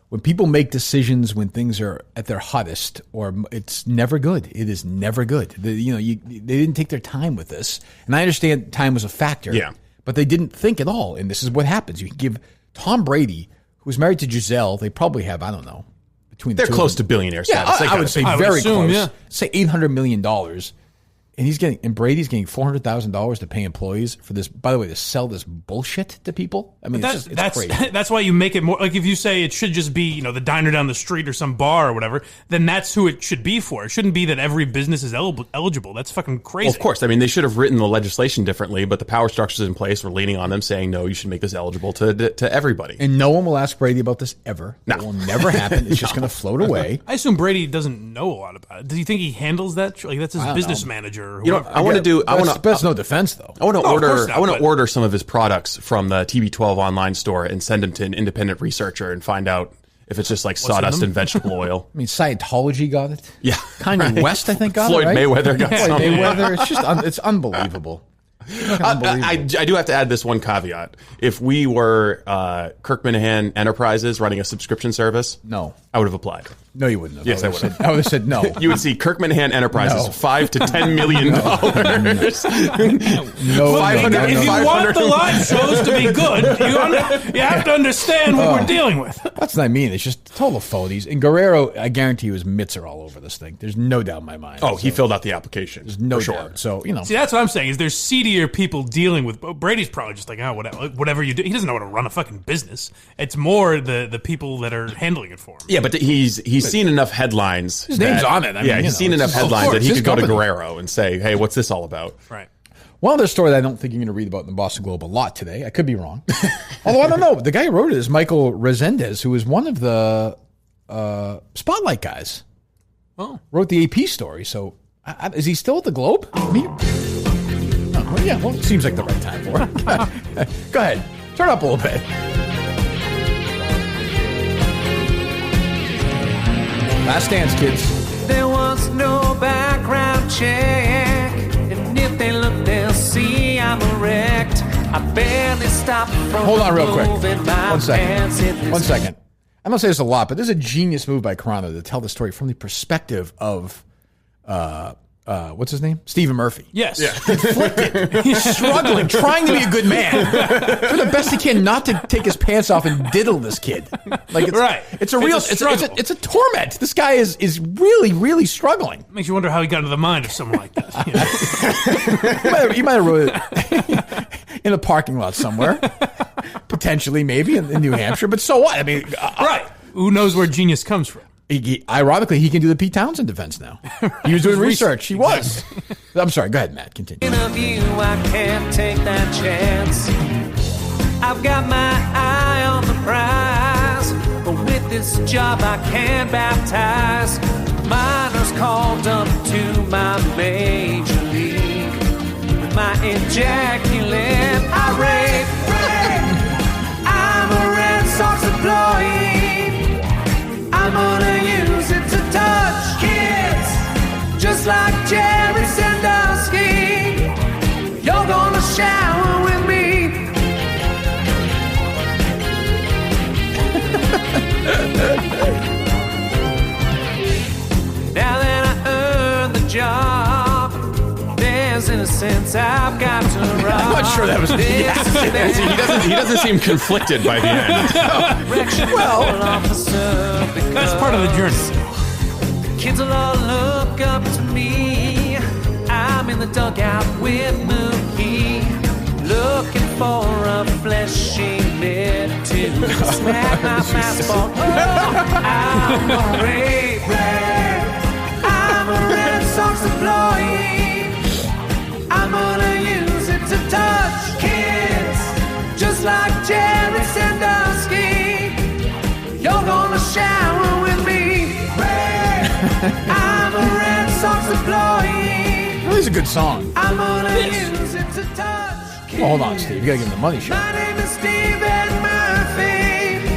When people make decisions when things are at their hottest, or it's never good. It is never good. They didn't take their time with this, and I understand time was a factor. Yeah, but they didn't think at all. And this is what happens. You give Tom Brady, who's married to Giselle, they probably have they're close to billionaire status. I would say very close. Yeah. Say $800 million. And Brady's getting $400,000 to pay employees for this. By the way, to sell this bullshit to people. I mean, it's crazy. That's why you make it more like if you say it should just be the diner down the street or some bar or whatever. Then that's who it should be for. It shouldn't be that every business is eligible. That's fucking crazy. Well, of course. I mean, they should have written the legislation differently, but the power structures in place were leaning on them, saying no, you should make this eligible to everybody. And no one will ask Brady about this ever. No. It will never happen. It's just going to float away. I assume Brady doesn't know a lot about it. Does he think he handles that? Like that's his business manager. Or whoever. I want to do. That's no defense, though. I want to order some of his products from the TB12 online store and send them to an independent researcher and find out if it's just like sawdust and vegetable oil. I mean, Scientology got it. Yeah, Kanye West, I think, got Floyd it. Right? Mayweather got some. Mayweather. It's just it's unbelievable. I do have to add this one caveat. If we were Kirk Minahan Enterprises running a subscription service, no, I would have applied. No, you wouldn't have. Yes, I would have. I would have said no. You would see Kirk Minahan Enterprises $5 to $10 million. If you want the live shows to be good, you have to understand what we're dealing with. That's not mean. It's just total phonies. And Guerrero, I guarantee you, his mitts are all over this thing. There's no doubt in my mind. Oh, he filled out the application. There's no doubt. So See, that's what I'm saying. Is there's seedier people dealing with. Brady's probably just like, whatever you do. He doesn't know how to run a fucking business. It's more the people that are handling it for him. Yeah, but he's seen enough headlines. His name's on it. He's seen enough headlines that he could go to Guerrero and say, "Hey, what's this all about?" Right. One other story that I don't think you're going to read about in the Boston Globe a lot today. I could be wrong. Although I don't know. The guy who wrote it is Michael Resendez, who is one of the Spotlight guys. Oh. Wrote the AP story. So is he still at the Globe? It seems like the right time for it. Go ahead. Turn up a little bit. Last dance, kids. There was no background check, and if they look, they'll see I'm erect. I barely stopped from Hold on real quick. 1 second. 1 second. I'm going to say this a lot, but this is a genius move by Carano to tell the story from the perspective of what's his name? Stephen Murphy. Yes. Yeah. Conflicted. He's struggling, trying to be a good man. For the best he can not to take his pants off and diddle this kid. Like it's, right. It's a real, it's a torment. This guy is really, really struggling. Makes you wonder how he got into the mind of someone like that. You might have wrote it in a parking lot somewhere. Potentially, maybe in New Hampshire. But so what? I mean, right. Who knows where genius comes from? Ironically, he can do the Pete Townsend defense now. He was doing research. He was. I'm sorry. Go ahead, Matt. Continue. Interview, I can't take that chance. I've got my eye on the prize, but with this job I can't baptize. Minors called up to my major league. With my ejaculate, I rave. I'm a Red Sox employee. I'm gonna use it to touch kids, just like Jerry Sandusky. You're gonna shower with me. Now that I earned the job, there's in a sense I've got to rob. I'm not sure that was he doesn't seem conflicted by the end. Well, that's part of the journey. Kids will all look up to me. I'm in the dugout with Mookie, looking for a fleshy bit to smack my fastball. I'm a Ray. I'm a Red Sox employee. I'm gonna use it to touch kids, just like Jerry Sandusky. You're gonna shower with me. I'm a Red Sox employee. Well, it's a good song. I'm gonna use it to touch kids. Well, hold on, Steve. You gotta give him the money shot. My name is Stephen Murphy.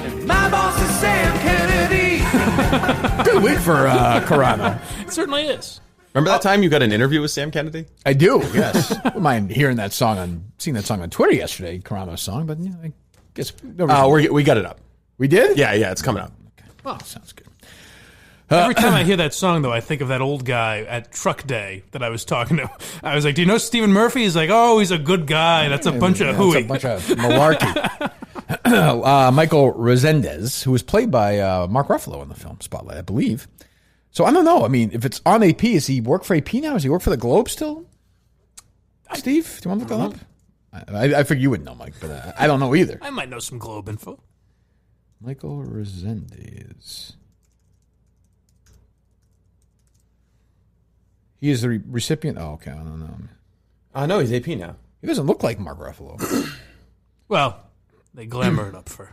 And my boss is Sam Kennedy. Good week for Carano. It certainly is. Remember that time you got an interview with Sam Kennedy? I do, yes. I wouldn't mind hearing that song seeing that song on Twitter yesterday, Carano's song, but I guess we got it up. We did? Yeah, it's coming up. Okay. Well, sounds good. Every time I hear that song, though, I think of that old guy at Truck Day that I was talking to. I was like, do you know Stephen Murphy? He's like, oh, he's a good guy. That's a bunch of hooey. That's a bunch of malarkey. Michael Resendez, who was played by Mark Ruffalo in the film Spotlight, I believe. So I don't know. I mean, if it's on AP, does he work for AP now? Does he work for the Globe still? Steve, do you want to look that up? I figure you would know, Mike, but I don't know either. I might know some Globe info. Michael Resendez. He is the recipient. Oh, okay. I don't know. No, he's AP now. He doesn't look like Mark Ruffalo. Well, they glamour it up for.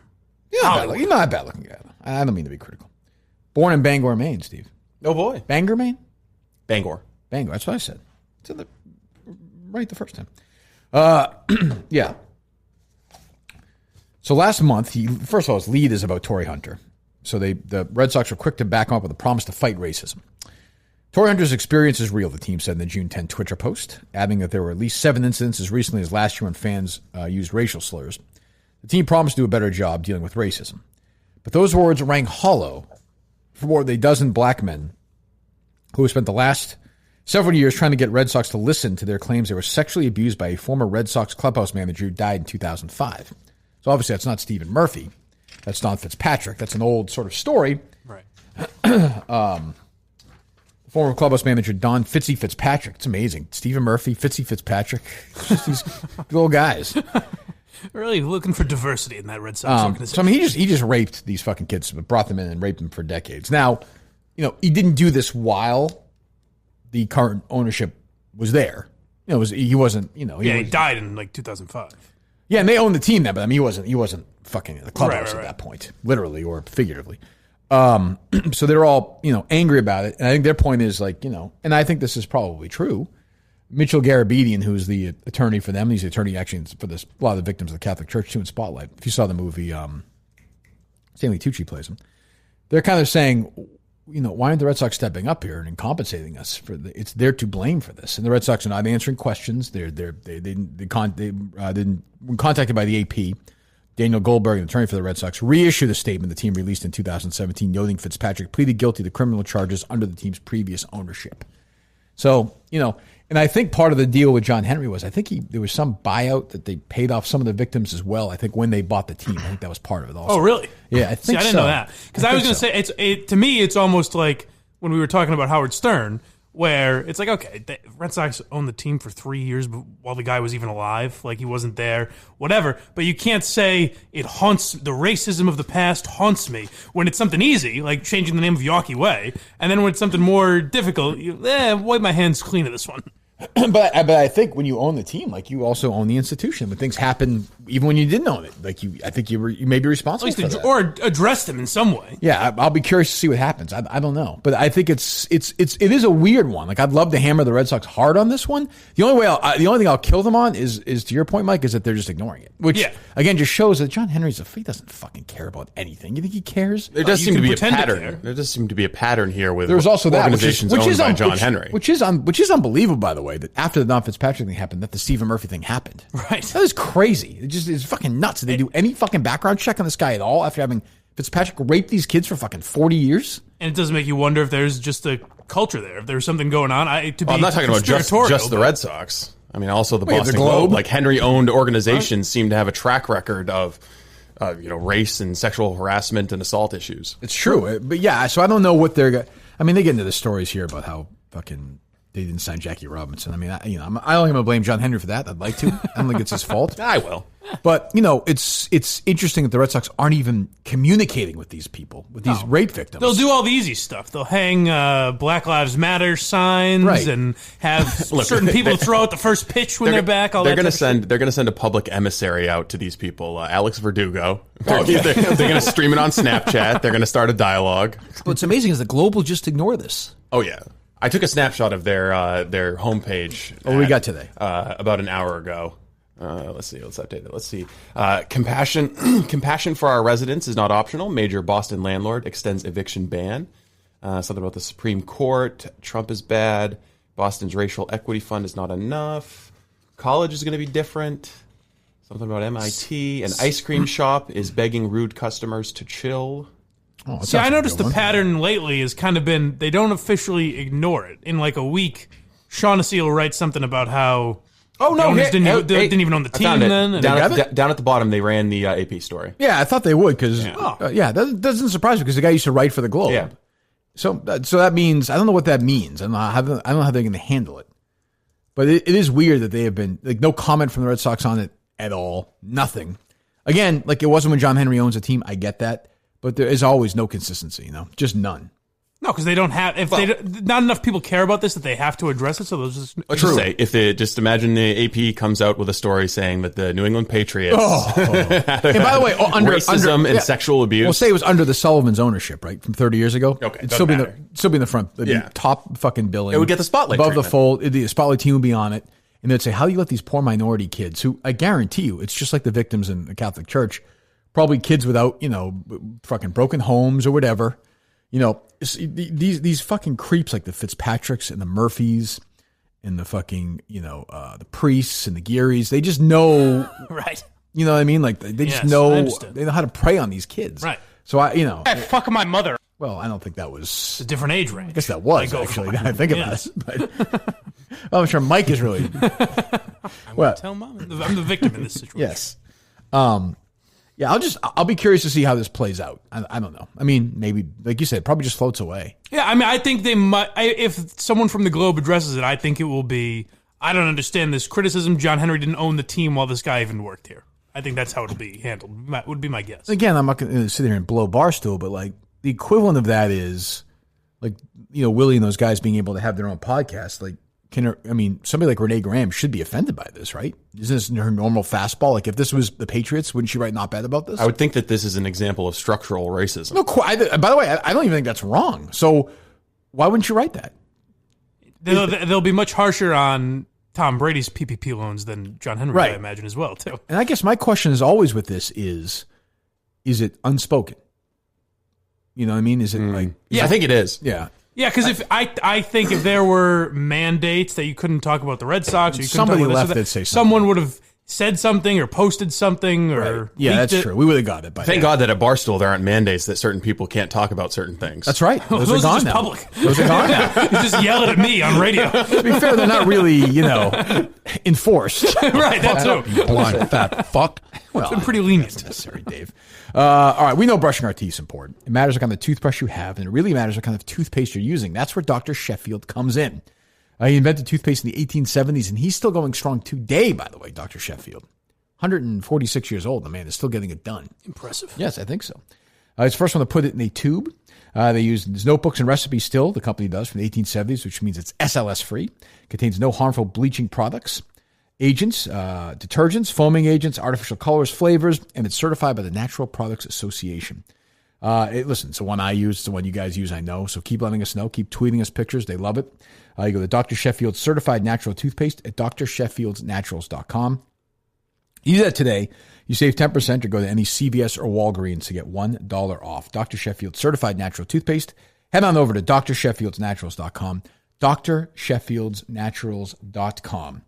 He's not a bad looking guy. I don't mean to be critical. Born in Bangor, Maine, Steve. Oh, boy. Bangor, Maine? Bangor. That's what I said. Said right the first time. Yeah. So last month, first of all, his lead is about Torrey Hunter. So the Red Sox were quick to back him up with a promise to fight racism. Torrey Hunter's experience is real, the team said in the June 10 Twitter post, adding that there were at least 7 incidents as recently as last year when fans used racial slurs. The team promised to do a better job dealing with racism. But those words rang hollow for more than a dozen black men who have spent the last several years trying to get Red Sox to listen to their claims they were sexually abused by a former Red Sox clubhouse manager who died in 2005. So obviously that's not Stephen Murphy. That's Don Fitzpatrick. That's an old sort of story. Right. Former clubhouse manager Don Fitzpatrick. It's amazing. Stephen Murphy, Fitzpatrick. It's just these little guys. Really looking for diversity in that Red Sox organization. So I mean, he just raped these fucking kids, brought them in and raped them for decades. Now, he didn't do this while the current ownership was there. He wasn't. He died in like 2005. Yeah, and they owned the team then, but I mean, he wasn't fucking the clubhouse at that point, literally or figuratively. So they're all, angry about it. And I think their point is and I think this is probably true. Mitchell Garabedian, who's the attorney for them, he's the attorney actually for a lot of the victims of the Catholic Church too in Spotlight. If you saw the movie, Stanley Tucci plays him. They're kind of saying, why aren't the Red Sox stepping up here and compensating us it's they're to blame for this. And the Red Sox are not answering questions. When contacted by the AP, Daniel Goldberg, an attorney for the Red Sox, reissued a statement the team released in 2017, noting Fitzpatrick pleaded guilty to criminal charges under the team's previous ownership. So, and I think part of the deal with John Henry was, I think there was some buyout that they paid off some of the victims as well. I think when they bought the team, I think that was part of it also. Oh, really? Yeah, I think I didn't know that. Because I was going to say, to me, it's almost like when we were talking about Howard Stern, where it's like, okay, the Red Sox owned the team for 3 years while the guy was even alive. Like, he wasn't there, whatever. But you can't say the racism of the past haunts me when it's something easy, like changing the name of Yawkey Way. And then when it's something more difficult, wipe my hands clean of this one. But I think when you own the team, like, you also own the institution. When things happen, even when you didn't own it, like, I think you may be responsible for that. Or address them in some way. Yeah, I'll be curious to see what happens. I don't know, but I think it is a weird one. Like, I'd love to hammer the Red Sox hard on this one. The only thing I'll kill them on is to your point, Mike, is that they're just ignoring it. Which again just shows that John Henry's he doesn't fucking care about anything. You think he cares? There does seem to be a pattern. There does seem to be a pattern here with there's also that organizations owned by John Henry, which is unbelievable, by the way. That after the Don Fitzpatrick thing happened, that the Stephen Murphy thing happened. Right. That is crazy. It's fucking nuts. Did they do any fucking background check on this guy at all after having Fitzpatrick rape these kids for fucking 40 years? And it does make you wonder if there's just a culture there, if there's something going on. I'm not talking about just the Red Sox. I mean, also the Boston Globe. Like, Henry-owned organizations seem to have a track record of race and sexual harassment and assault issues. It's true. But yeah, so I don't know what they're... I mean, they get into the stories here about how fucking... they didn't sign Jackie Robinson. I mean, I don't even going to blame John Henry for that. I'd like to. I don't think it's his fault. I will. But, it's interesting that the Red Sox aren't even communicating with these people, with these rape victims. They'll do all the easy stuff. They'll hang Black Lives Matter signs and have certain people throw out the first pitch when they're back. They're going to send a public emissary out to these people. Alex Verdugo. They're going to stream it on Snapchat. They're going to start a dialogue. What's amazing is the Globe will just ignore this. Oh, yeah. I took a snapshot of their homepage. What we got today? About an hour ago. Let's see. Let's update it. Let's see. Compassion for our residents is not optional. Major Boston landlord extends eviction ban. Something about the Supreme Court. Trump is bad. Boston's racial equity fund is not enough. College is going to be different. Something about MIT. An ice cream shop is begging rude customers to chill. Oh, see, I noticed the pattern lately has kind of been they don't officially ignore it. In like a week, Shaughnessy will write something about how didn't even own the team then. Down at the bottom, they ran the AP story. Yeah, I thought they would because that doesn't surprise me because the guy used to write for the Globe. Yeah. So that means I don't know what that means. I don't know how they're going to handle it. But it is weird that they have been like no comment from the Red Sox on it at all. Nothing. Again, like it wasn't when John Henry owns a team. I get that. But there is always no consistency, just none. No, because they don't have. Not enough people care about this that they have to address it. So they'll just. Let's just say just imagine the AP comes out with a story saying that the New England Patriots. And by the way, under racism and sexual abuse. We'll say it was under the Sullivan's ownership, right, from 30 years ago. Okay, it'd still be in the front. It'd be top fucking billing. It would get the spotlight above treatment. the fold. The spotlight team would be on it, and they'd say, "How do you let these poor minority kids, who I guarantee you, it's just like the victims in the Catholic Church." Probably kids without, fucking broken homes or whatever. These fucking creeps like the Fitzpatricks and the Murphys and the fucking, the priests and the Gearys. They just know. Right. You know what I mean? Like they just know. They know how to prey on these kids. Right. So fuck my mother. Well, I don't think that was. It's a different age range. I guess that was actually. I think about it. But I'm sure Mike is really. Tell Mom. I'm the victim in this situation. Yes. Yeah, I'll be curious to see how this plays out. I don't know. I mean, maybe, like you said, it probably just floats away. Yeah, I mean, I think they might. If someone from the Globe addresses it, I think it will be. I don't understand this criticism. John Henry didn't own the team while this guy even worked here. I think that's how it'll be handled. Would be my guess. Again, I'm not going to sit here and blow Barstool, but like the equivalent of that is like Willie and those guys being able to have their own podcast. Like, somebody like Renee Graham should be offended by this, right? Isn't this her normal fastball? Like, if this was the Patriots, wouldn't she write not bad about this? I would think that this is an example of structural racism. No, by the way, I don't even think that's wrong. So why wouldn't you write that? They'll be much harsher on Tom Brady's PPP loans than John Henry, right. I imagine, as well, too. And I guess my question is always with this is it unspoken? You know what I mean? Is it like... Yeah, I think it is. Yeah. Yeah, because if I think if there were mandates that you couldn't talk about the Red Sox, or you couldn't somebody talk about left this, that say someone would have said something or posted something or yeah, that's it. true. We would have got it. Thank God that at Barstool there aren't mandates that certain people can't talk about certain things. That's right. Those are gone just now. Public. Those are gone now. You just yell it at me on radio. To be fair, they're not really, enforced. Right, that's true. You blind fat fuck. Well, it's been pretty lenient. That's necessary, Dave. All right, we know brushing our teeth is important. It matters what kind of toothbrush you have, and it really matters what kind of toothpaste you're using. That's where Dr. Sheffield comes in. He invented toothpaste in the 1870s, and he's still going strong today, by the way, Dr. Sheffield. 146 years old. The man is still getting it done. Impressive. Yes, I think so. It's the first one to put it in a tube. They use his notebooks and recipes still, the company does, from the 1870s, which means it's SLS-free. Contains no harmful bleaching products, agents, detergents, foaming agents, artificial colors, flavors, and it's certified by the Natural Products Association. Listen, it's the one I use. It's the one you guys use, I know. So keep letting us know. Keep tweeting us pictures. They love it. You go to Dr. Sheffield's Certified Natural Toothpaste at drsheffieldsnaturals.com. You do that today. You save 10% or go to any CVS or Walgreens to get $1 off. Dr. Sheffield's Certified Natural Toothpaste. Head on over to drsheffieldsnaturals.com. drsheffieldsnaturals.com.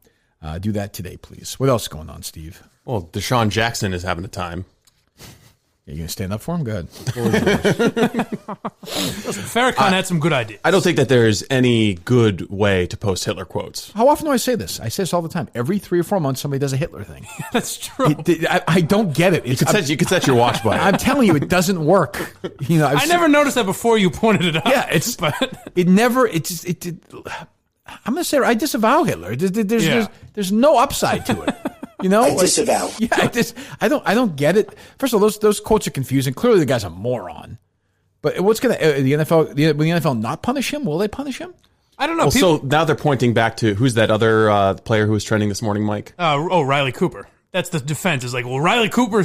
Do that today, please. What else is going on, Steve? Well, DeSean Jackson is having a time. You going to stand up for him? Go ahead. Listen, Farrakhan had some good ideas. I don't think that there's any good way to post Hitler quotes. How often do I say this? I say this all the time. Every 3 or 4 months, somebody does a Hitler thing. That's true. I don't get it. You could set your watch by it. I'm telling you, it doesn't work. I never noticed that before you pointed it out. Yeah, I'm going to say I disavow Hitler. There's no upside to it. I disavow. Yeah, I don't get it. First of all, those quotes are confusing. Clearly, the guy's a moron. But what's going to will the NFL not punish him? Will they punish him? I don't know. Well, so now they're pointing back to who's that other player who was trending this morning, Mike? Riley Cooper. That's the defense. Is like, well, what Riley Cooper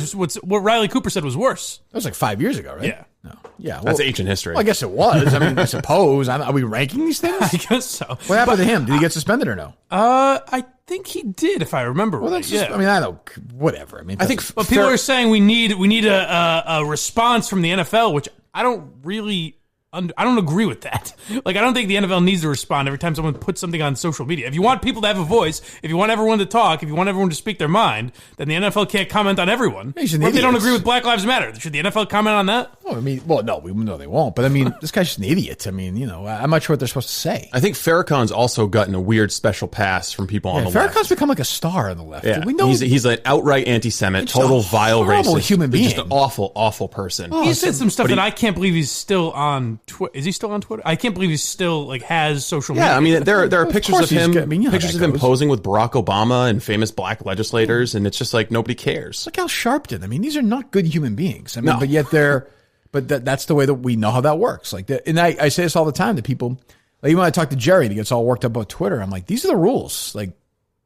said was worse. That was like 5 years ago, right? Yeah. No. Yeah. That's ancient history. Well, I guess it was. I mean, I suppose. Are we ranking these things? I guess so. What happened to him? Did he get suspended or no? I think he did, if I remember right. That's just, I don't. Whatever. I mean, I think. But people are saying we need a response from the NFL, which I don't really. I don't agree with that. Like, I don't think the NFL needs to respond every time someone puts something on social media. If you want people to have a voice, if you want everyone to talk, if you want everyone to speak their mind, then the NFL can't comment on everyone. Or if they don't agree with Black Lives Matter, should the NFL comment on that? No, they won't. But I mean, this guy's just an idiot. I mean, I'm not sure what they're supposed to say. I think Farrakhan's also gotten a weird special pass from people on the left. Farrakhan's become like a star on the left. Yeah. We know he's an outright anti-Semite, total vile racist, human being, just an awful, awful person. He said some stuff that I can't believe he's still on Twitter. Is he still on Twitter? I can't believe he still has social media. Yeah, I mean, there are pictures of him, pictures of him posing with Barack Obama and famous black legislators, and it's just like nobody cares. Look Al Sharpton. I mean, these are not good human beings. I mean, but yet that's the way that we know how that works. Like, and I say this all the time to people. Like, even when I talk to Jerry, and he gets all worked up about Twitter, I'm like, these are the rules. Like,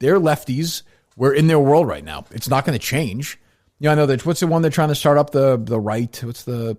they're lefties. We're in their world right now. It's not going to change. I know that. What's the one they're trying to start up? The right. What's the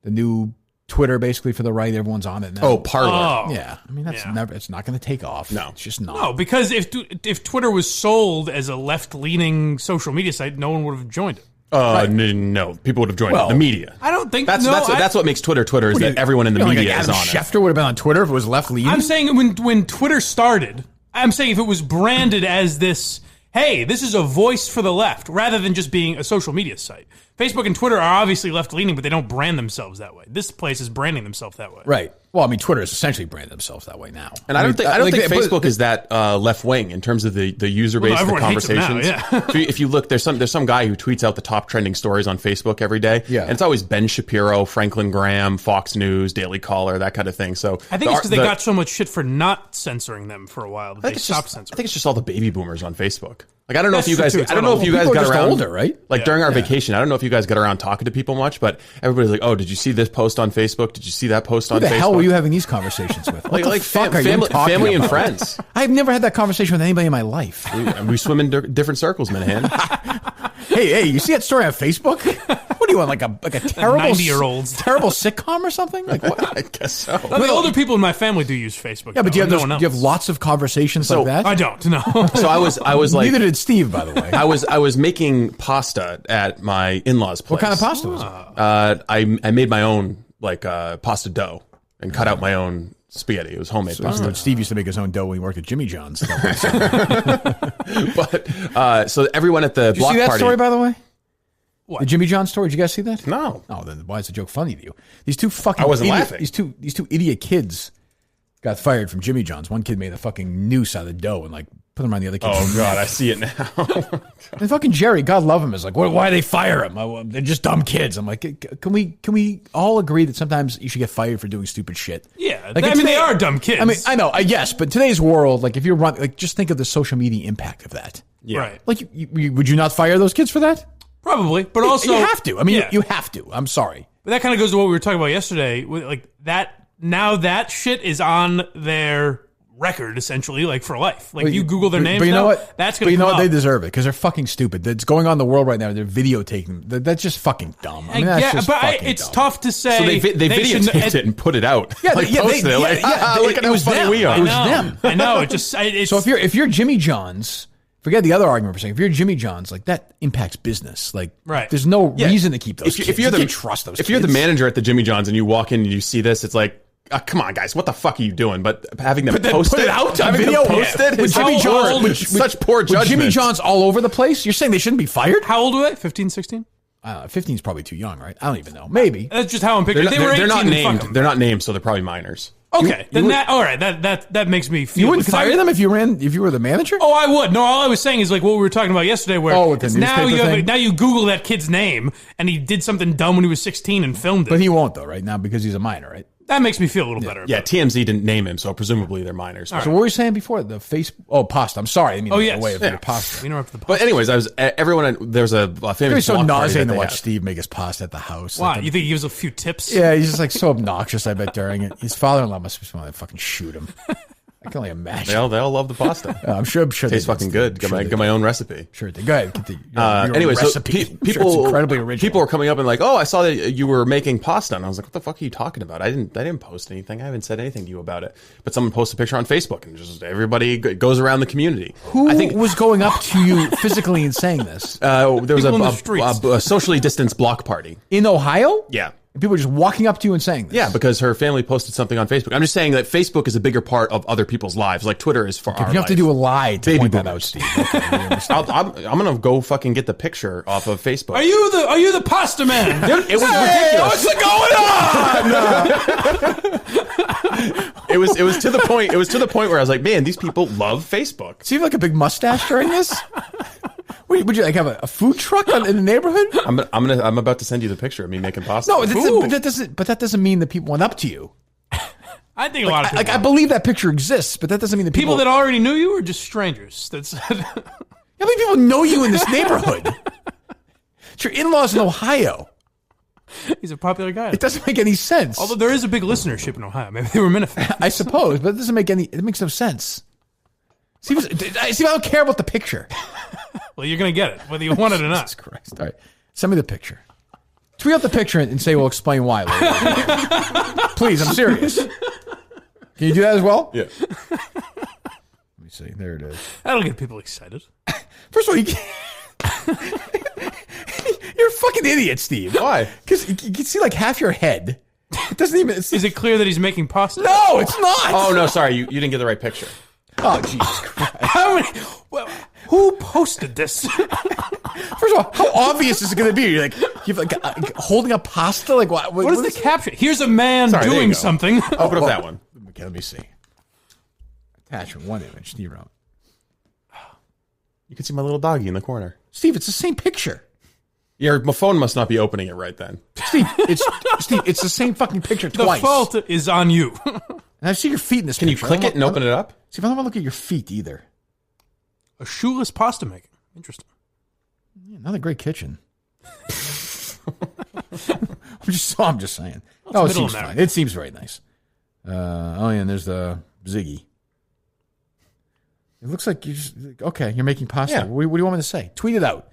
new Twitter basically for the right? Everyone's on it now. Oh, Parler. Yeah. I mean, it's not going to take off. No. It's just not. No, because if Twitter was sold as a left-leaning social media site, no one would have joined it. Right. No, people would have joined it. The media. I don't think that's what makes Twitter is that everyone in the media is on it. Schefter would have been on Twitter if it was left-leaning? I'm saying when Twitter started, I'm saying if it was branded as this, hey, this is a voice for the left, rather than just being a social media site. Facebook and Twitter are obviously left-leaning, but they don't brand themselves that way. This place is branding themselves that way. Right. Well, I mean, Twitter is essentially branding themselves that way now. And I don't think Facebook is that left-wing in terms of the user base, the conversations. Now, So if you look, there's some guy who tweets out the top trending stories on Facebook every day. Yeah. And it's always Ben Shapiro, Franklin Graham, Fox News, Daily Caller, that kind of thing. So I think it's because they got so much shit for not censoring them for a while that they stopped censoring. I think it's just all the baby boomers on Facebook. Like, I don't know if you guys got around older, right? Like during our vacation, I don't know if you guys got around talking to people much, but everybody's like, "Oh, did you see this post on Facebook? Did you see that post on Facebook?" Who the hell were you having these conversations with? like family and friends. I've never had that conversation with anybody in my life. We swim in different circles, Minahan. Hey, you see that story on Facebook? What do you want, like a terrible 90-year-olds terrible sitcom or something? Like what? I guess so. No, the older people in my family do use Facebook. Yeah, but do you have lots of conversations like that? I don't. No. So I was like, neither did Steve, by the way. I was making pasta at my in-laws' place. What kind of pasta was it? I made my own pasta dough and cut out my own spaghetti. It was homemade pasta. Steve used to make his own dough when he worked at Jimmy John's. But so everyone at the block party. Did you see that party, story, by the way? What? The Jimmy John story? Did you guys see that? No. Oh, then why is the joke funny to you? These two fucking I wasn't idiot, laughing. These two idiot kids got fired from Jimmy John's. One kid made a fucking noose out of the dough and like put them around the other kid's Oh God, neck. I see it now. And fucking Jerry, God love him, is like, why they fire him? They're just dumb kids. I'm like, can we all agree that sometimes you should get fired for doing stupid shit? Yeah, like, I mean, they are dumb kids. I mean, I know, yes, but today's world, like if you're just think of the social media impact of that. Yeah. Right. Like, would you not fire those kids for that? Probably, but also you have to. I mean, you have to. I'm sorry, but that kind of goes to what we were talking about yesterday. Like that, now that shit is on their record essentially, like for life. Like you Google their names, but you know what? That's gonna. But you know come what? They up. deserve it because they're fucking stupid. That's going on in the world right now. They're videotaping. That's just fucking dumb. I mean, that's just fucking it's dumb. tough to say. So they videotaped it and put it out. Yeah, like posted it. Like, look at how funny we are. It was them. I know. It just. It's, so if you're Jimmy John's. Forget the other argument for saying if you're Jimmy John's, like that impacts business. Like, right. There's no reason to keep those kids. If you're you can't trust those if kids. you're the manager at the Jimmy John's and you walk in and you see this, it's like, come on, guys, what the fuck are you doing? But having them post put it out on video, with Jimmy John's, with such poor judgment. With Jimmy John's all over the place, you're saying they shouldn't be fired? How old were they? 15, 16? 15's probably too young, right? I don't even know. Maybe. That's just how I'm picturing. They're not named. They're not named, so they're probably minors. Okay, then all right. That makes me feel. You wouldn't fire them if you were the manager? Oh, I would. No, all I was saying is like what we were talking about yesterday, where with the newspaper thing? now you Google that kid's name and he did something dumb when he was 16 and filmed it. But he won't though, right now because he's a minor, right? That makes me feel a little better. Yeah, TMZ didn't name him, so presumably they're minors. So what were you saying before? The face? Oh, pasta. I'm sorry. I mean, yes. way of your pasta. We interrupted the pasta. But anyways, there's a famous. It was so block party nauseating that to they watch have. Steve make his pasta at the house. Wow, Like you think he gives a few tips? Yeah, he's just like so obnoxious. I bet during it, his father-in-law must be wanting to fucking shoot him. I can only imagine. They all love the pasta. I'm sure. Tastes fucking good. Got my own recipe. Sure, go ahead. Get your Anyway, recipe. so I'm sure it's incredibly original. People were coming up and like, oh, I saw that you were making pasta, and I was like, what the fuck are you talking about? I didn't post anything. I haven't said anything to you about it. But someone posted a picture on Facebook, and just everybody goes around the community. Who was going up to you physically and saying this? There was the a socially distanced block party in Ohio. Yeah. And people are just walking up to you and saying this. Yeah, because her family posted something on Facebook. I'm just saying that Facebook is a bigger part of other people's lives, like Twitter is for our You have to do a lie to point that out, Steve. Okay, I'm gonna go fucking get the picture off of Facebook. Are you the pasta man? It was ridiculous. What's going on? It was to the point. It was to the point where I was like, man, these people love Facebook. So you have like a big mustache during this? Would you like have a food truck in the neighborhood? I'm about to send you the picture of me making pasta. No, but that doesn't mean that people went up to you. I think a lot of people. I believe that picture exists, but that doesn't mean that people that already knew you or just strangers. That's how many people know you in this neighborhood? It's your in-laws in Ohio. He's a popular guy. It doesn't make any sense. Although there is a big listenership in Ohio. Maybe they were Minifans. I suppose, but it makes no sense. See, I don't care about the picture. Well, you're going to get it, whether you want it or not. Jesus Christ. All right. Send me the picture. Tweet out the picture and say we'll explain why later. Please, I'm serious. Can you do that as well? Yeah. Let me see. There it is. That'll get people excited. First of all, you're a fucking idiot, Steve. Why? Because you can see like half your head. It doesn't even. Is it clear that he's making pasta? No, it's not. Oh, no, sorry. You didn't get the right picture. Oh, Jesus Christ. How many? Well, who posted this? First of all, how obvious is it going to be? You're like, you're like holding a pasta? Like what is the caption? Here's a man doing something. Open up that one. Okay, let me see. Attachment, one image. Steve wrote. You can see my little doggy in the corner. Steve, it's the same picture. Your phone must not be opening it right then. Steve, it's the same fucking picture twice. The fault is on you. And I see your feet in this picture. Can you click it and open it up? See, if I don't want to look at your feet either. A shoeless pasta making. Interesting. Yeah, not a great kitchen. I'm just saying. Well, it seems fine. It seems very nice. And there's the Ziggy. It looks like you're making pasta. Yeah. What do you want me to say? Tweet it out.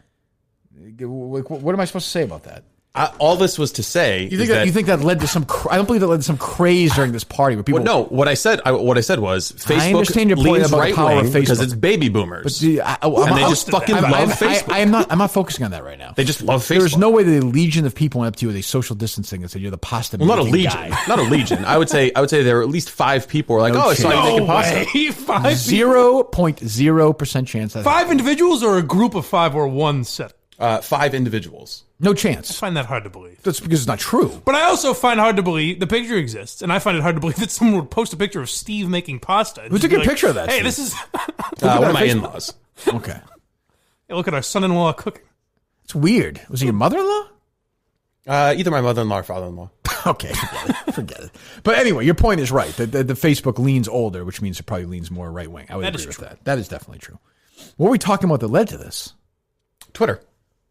What am I supposed to say about that? all this was to say. You think that led to some? I don't believe that led to some craze during this party where people. Well, no, what I said was Facebook I understand your point leans about the power of Facebook because it's baby boomers, and they just fucking love Facebook. I'm not focusing on that right now. They just love Facebook. There's no way that a legion of people went up to you with a social distancing and said you're the pasta. Well, not a legion, not a legion. I would say there were at least 5 people who were like, I saw you making pasta. 0.0% chance. 5 individuals or a group of 5 or one set. 5 individuals. No chance. I find that hard to believe. That's because it's not true. But I also find hard to believe the picture exists, and I find it hard to believe that someone would post a picture of Steve making pasta. Who took a picture of that? Hey, Steve? this is one of my in-laws. Okay. Hey, look at our son-in-law cooking. It's weird. Was he your mother-in-law? Either my mother-in-law or father-in-law. Okay, forget it. But anyway, your point is right. The Facebook leans older, which means it probably leans more right-wing. I would agree with that. That is definitely true. What were we talking about that led to this? Twitter.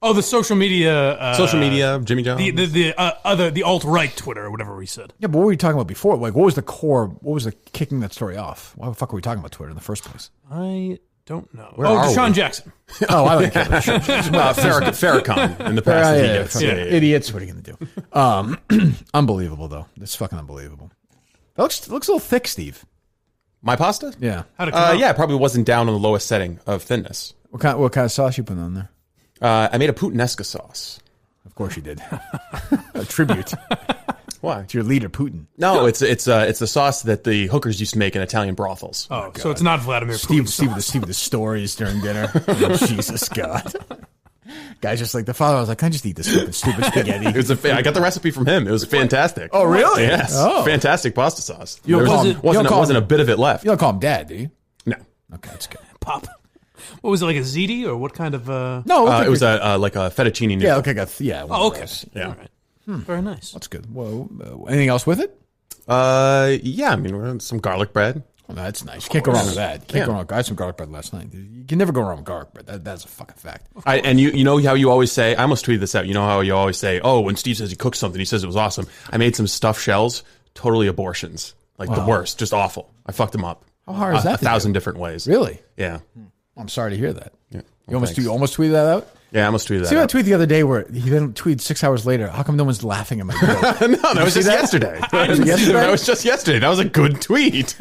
Oh, the social media, Jimmy Jones, the alt-right Twitter, or whatever we said. Yeah, but what were we talking about before? Like, what was the core? What was the kicking that story off? Why the fuck were we talking about Twitter in the first place? I don't know. DeSean Jackson. Oh, I don't care. Farrakhan in the past. Idiots. What are you going to do? Unbelievable, though. It's fucking unbelievable. That looks a little thick, Steve. My pasta? Yeah. How'd it come out? Yeah, it probably wasn't down on the lowest setting of thinness. What kind of sauce you put on there? I made a puttanesca sauce. Of course you did. A tribute. Why? To your leader, Putin. No, it's the sauce that the hookers used to make in Italian brothels. Oh, so it's not Vladimir Putin. Steve with the stories during dinner. Oh, Jesus God. Guy's just like the father. I was like, can I just eat this stupid spaghetti? I got the recipe from him. It was fantastic. Oh, really? Yes. Oh. Fantastic pasta sauce. Wasn't a bit of it left. You don't call him Dad, do you? No. Okay, that's good. Pop. What was it, like a ziti or what kind of? No, it was like a fettuccine noodle. Yeah, okay, yeah. Oh, okay. Yeah. All right. Very nice. That's good. Whoa. Anything else with it? Yeah. I mean, we're on some garlic bread. Well, that's nice. You can't go wrong with that. Can't go wrong. I had some garlic bread last night. You can never go wrong with garlic bread. That's a fucking fact. And you know how you always say, I almost tweeted this out. You know how you always say, oh, when Steve says he cooked something, he says it was awesome. I made some stuffed shells, totally abortions, like the worst, just awful. I fucked them up. How hard is that? 1,000 different ways. Really? Yeah. I'm sorry to hear that. Yeah. You almost tweeted that out? Yeah, I almost tweeted that. See that tweet the other day where he then tweeted 6 hours later, how come no one's laughing at my joke? No, that was just yesterday. That was just yesterday. That was a good tweet.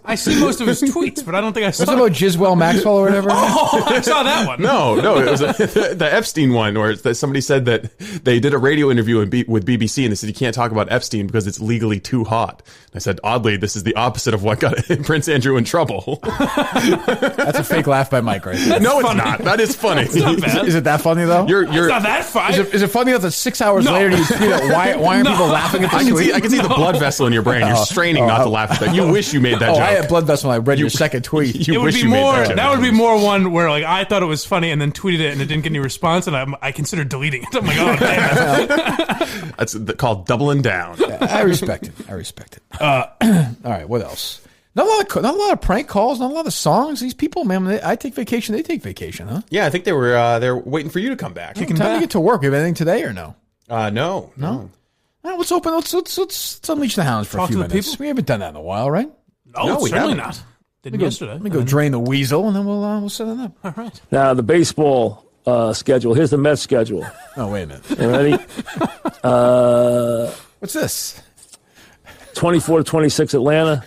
I see most of his tweets, but I don't think I saw it. Was it about Giswell Maxwell or whatever? Oh, I saw that one. No, it was the Epstein one where somebody said that they did a radio interview with BBC and they said you can't talk about Epstein because it's legally too hot. And I said, oddly, this is the opposite of what got Prince Andrew in trouble. That's a fake laugh by Mike, right? No, it's not. That is funny. It's not bad. Is it that funny, though? It's not that funny. Is it funny that 6 hours later you tweet out, why aren't people laughing at the tweet? I can see the blood vessel in your brain. You're straining not to laugh at that. You wish you made that joke. I had blood vessel when I read your second tweet. That would be more one where like I thought it was funny and then tweeted it and it didn't get any response and I considered deleting it. I'm like, oh damn. That's called doubling down. I respect it. All right, what else? Not a lot of prank calls, not a lot of songs. These people, man, I take vacation, they take vacation, huh? Yeah, I think they're waiting for you to come back. Time to get to work. You have anything today or no? No. Well, let's open. Let's unleash the hounds for a few minutes. People? We haven't done that in a while, right? No, we certainly not. Didn't yesterday. Let me go drain the weasel, and then we'll set it up. All right. Now the baseball schedule. Here's the Mets schedule. Oh, wait a minute. You ready? What's this? 24-26 Atlanta.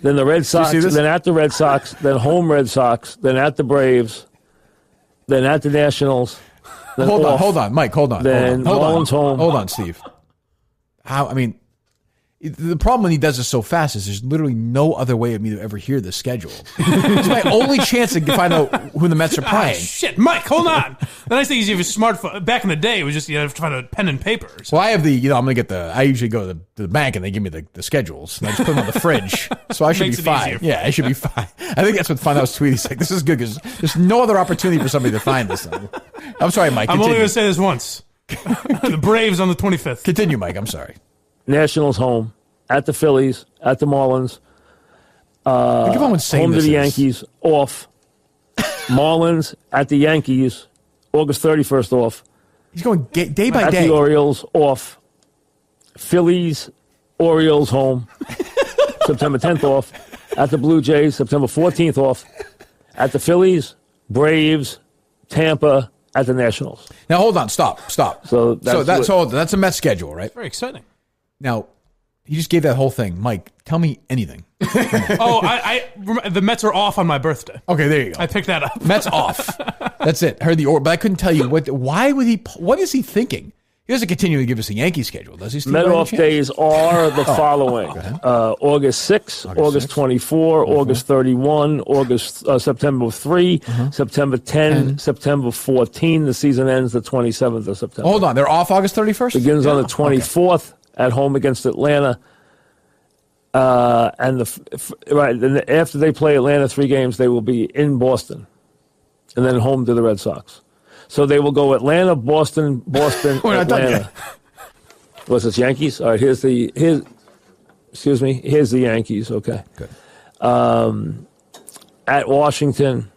Then the Red Sox, then at the Red Sox, then home Red Sox, then at the Braves, then at the Nationals. Then hold on, Mike, hold on. Then Mullins home. Hold on, Steve. The problem when he does this so fast is there's literally no other way of me to ever hear the schedule. It's my only chance to find out who the Mets are playing. Shit, Mike, hold on. The nice thing is you have a smartphone. Back in the day, it was just you have to find a pen and paper. Well, I have I'm going to get I usually go to the bank and they give me the schedules. And I just put them on the fridge. So I should be fine. Yeah, I should be fine. I think that's what Funhouse tweeted. Like, this is good because there's no other opportunity for somebody to find this. I'm sorry, Mike. I'm only going to say this once. The Braves on the 25th. Continue, Mike. I'm sorry. Nationals home, at the Phillies, at the Marlins, home to the Yankees, off. Marlins at the Yankees, August 31st off. He's going day by day. At the Orioles, off. Phillies, Orioles home, September 10th off. At the Blue Jays, September 14th off. At the Phillies, Braves, Tampa, at the Nationals. Now, hold on. Stop. So that's a Mets schedule, right? Very exciting. Now, you just gave that whole thing. Mike, tell me anything. I the Mets are off on my birthday. Okay, there you go. I picked that up. Mets off. That's it. Heard the order, but I couldn't tell you why would he? What is he thinking? He doesn't continue to give us a Yankee schedule, does he? Steve, Met off days are the following: August 6, August 24, August 31, September 3, September 10, September 14. The season ends the 27th of September. Hold on, they're off August 31st. Begins on the 24th at home against Atlanta. And after they play Atlanta 3 games, they will be in Boston, and then home to the Red Sox. So they will go Atlanta, Boston, Atlanta. What's this, Yankees? All right, here's the Yankees. Okay. Good. At Washington,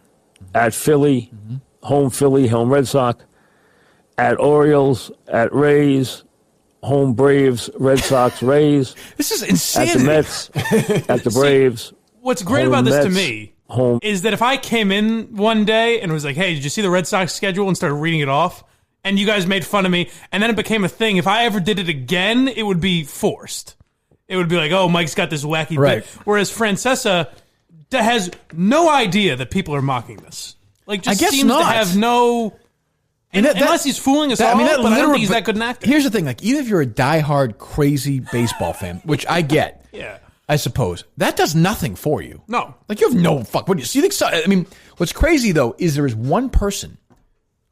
at Philly, home Red Sox, at Orioles, at Rays, home Braves, Red Sox, Rays. This is insanity. At the Mets, at the Braves. What's great about this to me is that if I came in one day and was like, hey, did you see the Red Sox schedule, and started reading it off, and you guys made fun of me, and then it became a thing, if I ever did it again, it would be forced. It would be like, oh, Mike's got this wacky bit. Whereas Francesa has no idea that people are mocking this. Like, just seems to have no... unless he's fooling us all, but I don't think he's that good an actor. Here's the thing. Like, even if you're a diehard, crazy baseball fan, which I get, I suppose, that does nothing for you. No. Like, you have no fuck. What do you think? So, I mean, what's crazy, though, is there is one person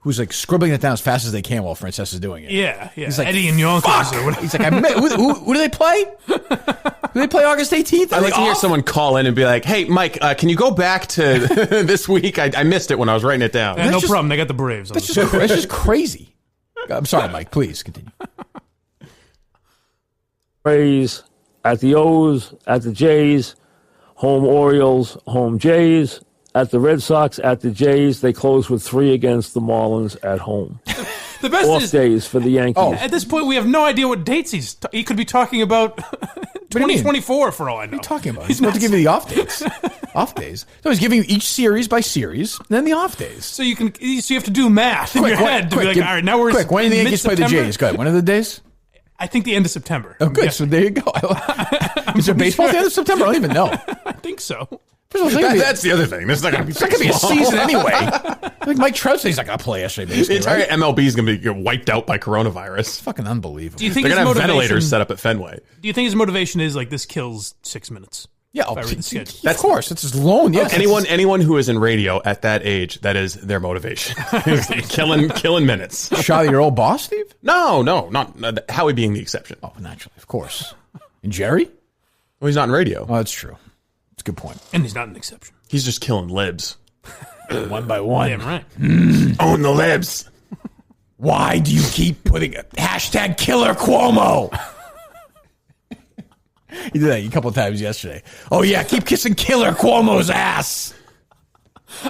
who's, like, scribbling it down as fast as they can while Francesa's doing it. Yeah. He's like, Eddie and Yonkers. He's like, who do they play? Do they play August 18th? I'd like to hear someone call in and be like, hey, Mike, can you go back to this week? I missed it when I was writing it down. Yeah, no problem. They got the Braves. That's just crazy. I'm sorry, Mike. Please continue. Rays, at the O's, at the Jays, home Orioles, home Jays, at the Red Sox, at the Jays. They close with 3 against the Marlins at home. The best off days for the Yankees. At this point, we have no idea what dates he could be talking about. 2024 for all I know. What are you talking about? He's supposed to give you the off days. Off days. No, he's giving you each series by series, and then the off days. So you have to do math in your head to be like, all right, now we're quick. When do the Yankees play the Jays? Good. When are the days? I think the end of September. Oh, good. So there you go. Is there baseball at the end of September? I don't even know. I think so. That's the other thing. This is not going to be a season anyway. Like Mike Trout says he's not going to play yesterday. The entire MLB is going to be wiped out by coronavirus. It's fucking unbelievable. Do you think they're going to have ventilators set up at Fenway? Do you think his motivation is like this kills 6 minutes? Yeah, of course. It's his loan. Yes. Anyone who is in radio at that age, that is their motivation. killing minutes. Shot at your old boss, Steve? No, not Howie being the exception. Oh, naturally, of course. And Jerry? Well, he's not in radio. Oh, that's true. That's a good point. And he's not an exception. He's just killing libs. One by one. Damn right. Own the libs. Why do you keep putting a hashtag killer Cuomo? He did that a couple of times yesterday. Oh, yeah, keep kissing Killer Cuomo's ass.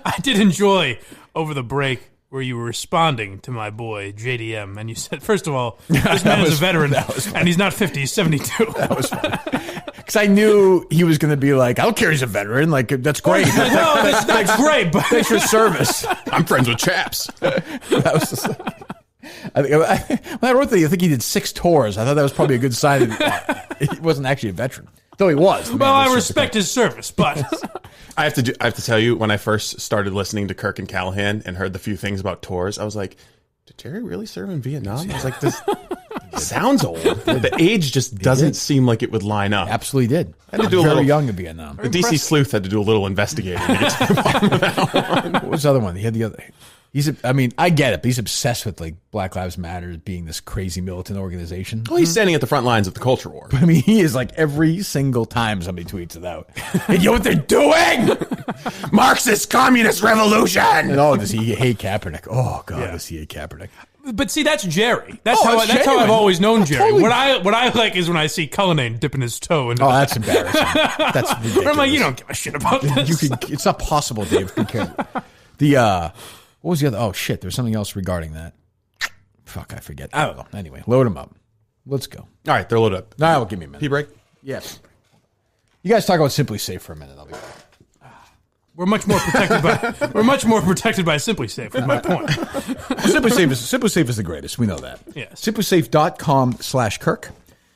I did enjoy over the break where you were responding to my boy, JDM, and you said, first of all, this man is a veteran, and he's not 50, he's 72. That was funny. Because I knew he was going to be like, I don't care he's a veteron. Like, that's great. That's great. But thanks for service. I'm friends with Chaps. That was just like... when I wrote that, I think he did 6 tours. I thought that was probably a good sign that he wasn't actually a veteran, though he was. Well, I respect his service, but I have to tell you, when I first started listening to Kirk and Callahan and heard the few things about tours, I was like, did Jerry really serve in Vietnam? I was like, this sounds old. The age just doesn't seem like it would line up. Absolutely did. Had to do a little young in Vietnam. The DC Sleuth had to do a little investigating to get to the bottom of that one. What was the other one? He had the other. I get it, but he's obsessed with like Black Lives Matter being this crazy militant organization. Well, he's standing at the front lines of the culture war. But I mean, he is like every single time somebody tweets it out. And you know what they're doing? Marxist communist revolution. And does he hate Kaepernick? Oh God, does he hate Kaepernick? But see, that's Jerry. That's how I've always known Jerry. Totally. What I like is when I see Cullinane dipping his toe into that's embarrassing. That's ridiculous. I'm like, you don't give a shit about this. It's not possible, Dave. Be careful. What was the other? Oh, shit. There's something else regarding that. Fuck, I forget. I don't know. Anyway, load them up. Let's go. All right, they're loaded up. All right, well, give me a minute. Pee break? Yes. You guys talk about Simply Safe for a minute. I'll be back. We're much more protected by Simply Safe. Is my point. Simply Safe is the greatest. We know that. Yes. SimplySafe.com/Kirk.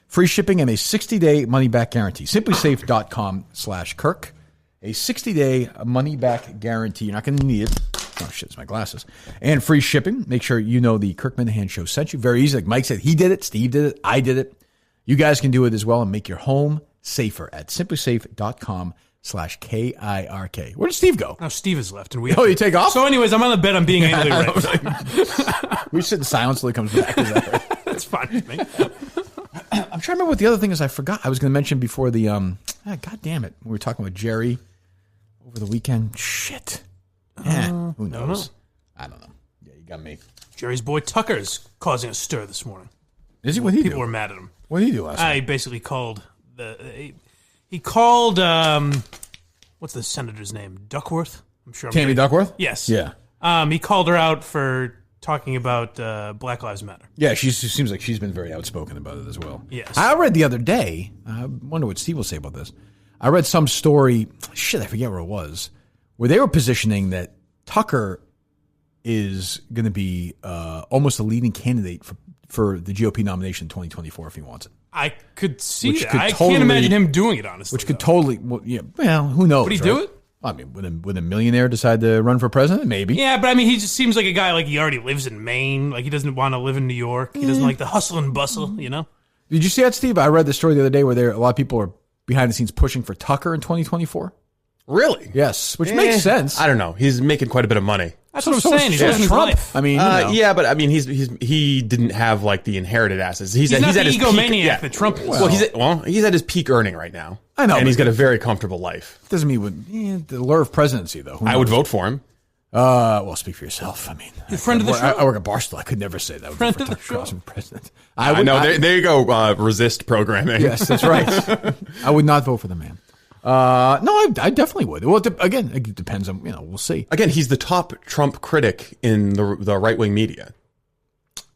Free shipping and a 60-day money-back guarantee. SimplySafe.com/Kirk. A 60-day money-back guarantee. You're not going to need it. Oh, shit, it's my glasses. And free shipping. Make sure you know the Kirk Minahan Show sent you. Very easy. Like Mike said, he did it. Steve did it. I did it. You guys can do it as well and make your home safer at SimplySafe.com/KIRK. Where did Steve go? Oh, Steve has left. And you take off? So anyways, I'm on the bed. I'm being anally raped. We sit in silence till he comes back. Is that right? That's fine with me. I'm trying to remember what the other thing is I forgot. I was going to mention before the, God damn it. We were talking with Jerry over the weekend. Shit. Who knows? I don't know. Yeah, you got me. Jerry's boy Tucker's causing a stir this morning. Is he? What did he do? People were mad at him. What did he do last night? He basically called he called what's the senator's name? Duckworth? I'm sure. Tammy Duckworth? Yes. Yeah. He called her out for talking about Black Lives Matter. Yeah, she seems like she's been very outspoken about it as well. Yes. I read the other day, I wonder what Steve will say about this. I read some story, I forget where it was, where they were positioning that Tucker is going to be almost a leading candidate for the GOP nomination in 2024 if he wants it. I could see that. I can't imagine him doing it, honestly. Which could totally, who knows? Would he do it? I mean, would a millionaire decide to run for president? Maybe. Yeah, but I mean, he just seems like a guy like he already lives in Maine. Like he doesn't want to live in New York. He doesn't like the hustle and bustle, you know? Did you see that, Steve? I read the story the other day where a lot of people are behind the scenes pushing for Tucker in 2024 Really? Yes, which makes sense. I don't know. He's making quite a bit of money. That's what I'm saying. He's living his life. I mean, yeah, but I mean, he didn't have like the inherited assets. He's not at the his egomaniac peak, that Trump is. Well, he's at his peak earning right now. I know, and he's got a very comfortable life. Doesn't mean the lure of presidency, though. I would vote for him. Well, speak for yourself. I mean, friend of the show. I work at Barstool. I could never say that. Friend of the show. President. I know. There you go. Resist programming. Yes, that's right. I would not vote for the man. No, I definitely would. Well, again, it depends on, we'll see. Again, he's the top Trump critic in the right wing media.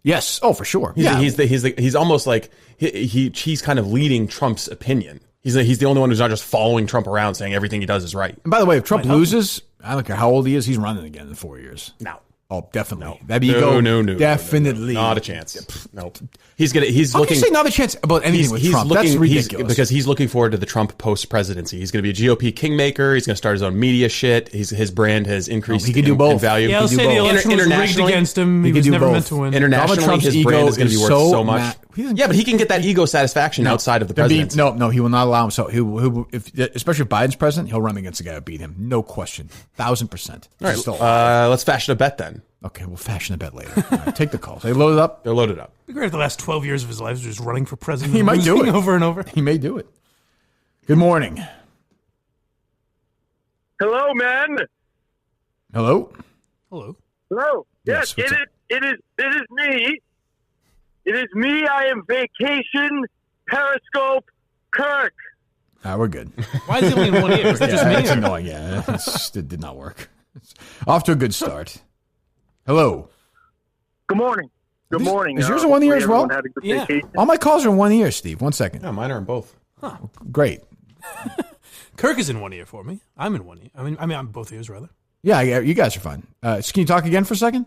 Yes. Oh, for sure. He's almost like he's kind of leading Trump's opinion. He's the only one who's not just following Trump around saying everything he does is right. And by the way, if Trump loses, I don't care how old he is, he's running again in 4 years. No. Oh, definitely. No. That'd be no, No. definitely. Not a chance. Nope. He's How looking. can you say not a chance about anything with Trump? That's ridiculous. Because he's looking forward to the Trump post-presidency. He's going to be a GOP kingmaker. He's going to start his own media shit. His brand has increased he can do both. in value. Yeah, I'll say the election was rigged against him. He was never meant to win. Internationally, his brand is going to be worth so much. Yeah, but he can get that ego satisfaction outside of the presidency. No, he will not allow him. So especially if Biden's president, he'll run against the guy who beat him. No question. 1,000%. All right, let's fashion a bet then. Okay, we'll fashion a bet later. Right, take the calls. They loaded up? They're loaded up. It'd be great if the last 12 years of his life was just running for president. He might do it. Over and over. He may do it. Good morning. Hello, man. Hello? Hello. Hello. Yes, it is me. It is me. I am Vacation Periscope Kirk. We're good. Why is he only in one ear? Is that just me? That's annoying. Yeah, it did not work. Off to a good start. Hello. Good morning. Good morning. Is yours in one ear as well? Yeah. All my calls are in one ear, Steve. 1 second. Yeah, mine are in both. Huh. Great. Kirk is in one ear for me. I'm in one ear. I mean, I'm both ears, rather. Yeah, you guys are fine. Can you talk again for a second?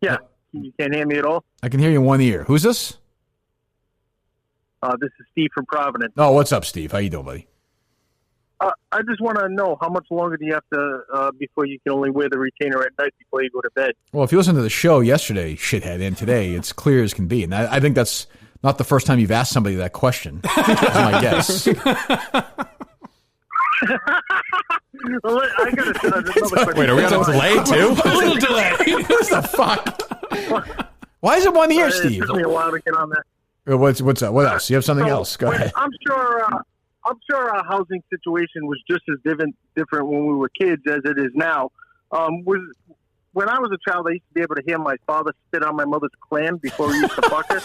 Yeah. You can't hear me at all? I can hear you in one ear. Who's this? This is Steve from Providence. Oh, what's up, Steve? How you doing, buddy? I just want to know, how much longer do you have to before you can only wear the retainer at night before you go to bed? Well, if you listen to the show yesterday, shithead, and today, it's clear as can be. And I think that's not the first time you've asked somebody that question. That's my guess. Well, I got to another question. Wait, are we on a delay, too? A little delay. What the fuck? Why is it one ear, Steve? It took me a while to get on that. What's up? What else? You have something else? Go ahead. I'm sure our housing situation was just as different when we were kids as it is now. When I was a child, I used to be able to hear my father spit on my mother's Clam before he used to fuck her.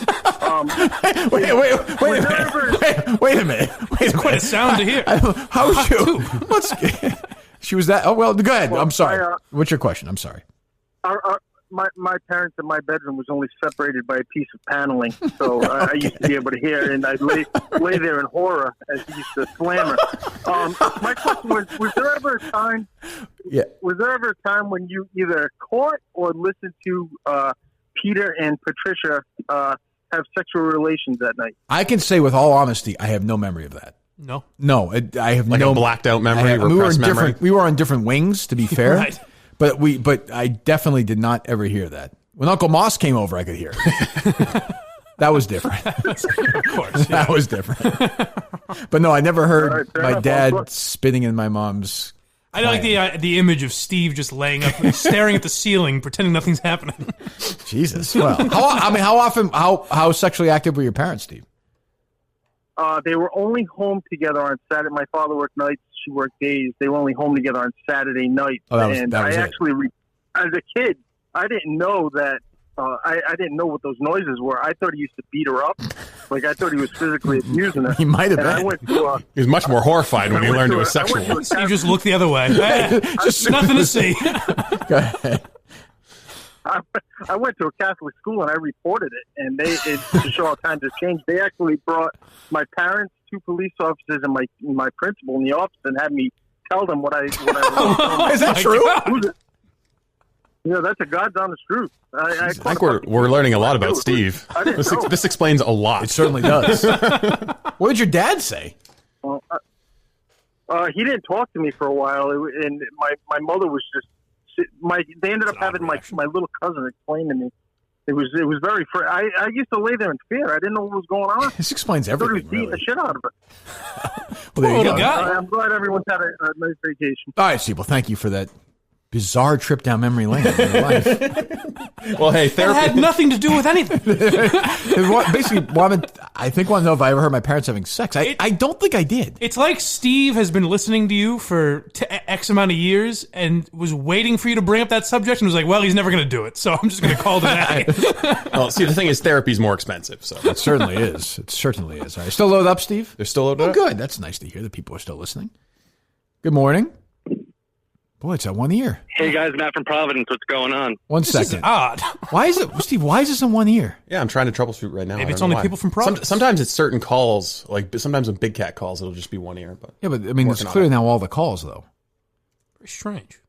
Wait a minute. It's quite a sound to hear. How's you? She was that? Oh, well, go ahead. I'm sorry. What's your question? I'm sorry. my parents and my bedroom was only separated by a piece of paneling, so I used to be able to hear, and I'd lay there in horror as he used to slam her. My question was there ever a time? Yeah. Was there ever a time when you either caught or listened to Peter and Patricia have sexual relations that night? I can say with all honesty, I have no memory of that. No, I have like no a blacked out memory. We were on different wings, to be fair. Right. But I definitely did not ever hear that. When Uncle Moss came over, I could hear it. That was different. Of course, that was different. But no, I never heard my dad spitting in my mom's. I like the image of Steve just laying up, staring at the ceiling, pretending nothing's happening. Jesus. Well, how sexually active were your parents, Steve? They were only home together on Saturday. My father worked nights, she worked days. They were only home together on Saturday night. That was as a kid, I didn't know that. I didn't know what those noises were. I thought he used to beat her up. Like, I thought he was physically abusing her. He might have been. He was much more horrified when he learned it was sexual. Steve just looked the other way. Just nothing to see. Go ahead. I went to a Catholic school and I reported it, and to show how times have changed, they actually brought my parents, 2 police officers, and my principal in the office and had me tell them what I Is that true? Yeah, that's a God's honest truth. I think we're learning a lot about Steve. This explains a lot. It certainly does. What did your dad say? He didn't talk to me for a while, and my mother was just. They ended up having my little cousin explain to me. It was very. I used to lay there in fear. I didn't know what was going on. This explains everything. I thought he was beating the shit out of her. Well, there you go. I'm glad everyone's had a nice vacation. All right, Steve. Well, thank you for that bizarre trip down memory lane in your life. Well, hey, therapy had nothing to do with anything. Basically, I think want to know if I ever heard my parents having sex. I don't think I did. It's like Steve has been listening to you for X amount of years and was waiting for you to bring up that subject and was like, well, he's never going to do it, so I'm just going to call it a day. Well, see, the thing is, therapy's more expensive. So It certainly is. It certainly is. All right, still loaded up, Steve? They're still loaded up? Good. That's nice to hear that people are still listening. Good morning. Boy, it's at 1 ear. Hey guys, Matt from Providence. What's going on? This Is second. odd. Why is it, Steve? Why is this in 1 ear? Yeah, I'm trying to troubleshoot right now. Maybe it's only people from Providence. Sometimes it's certain calls, like sometimes when Big Cat calls, it'll just be 1 ear. But yeah, but I mean, it's clear now all the calls though. Very strange.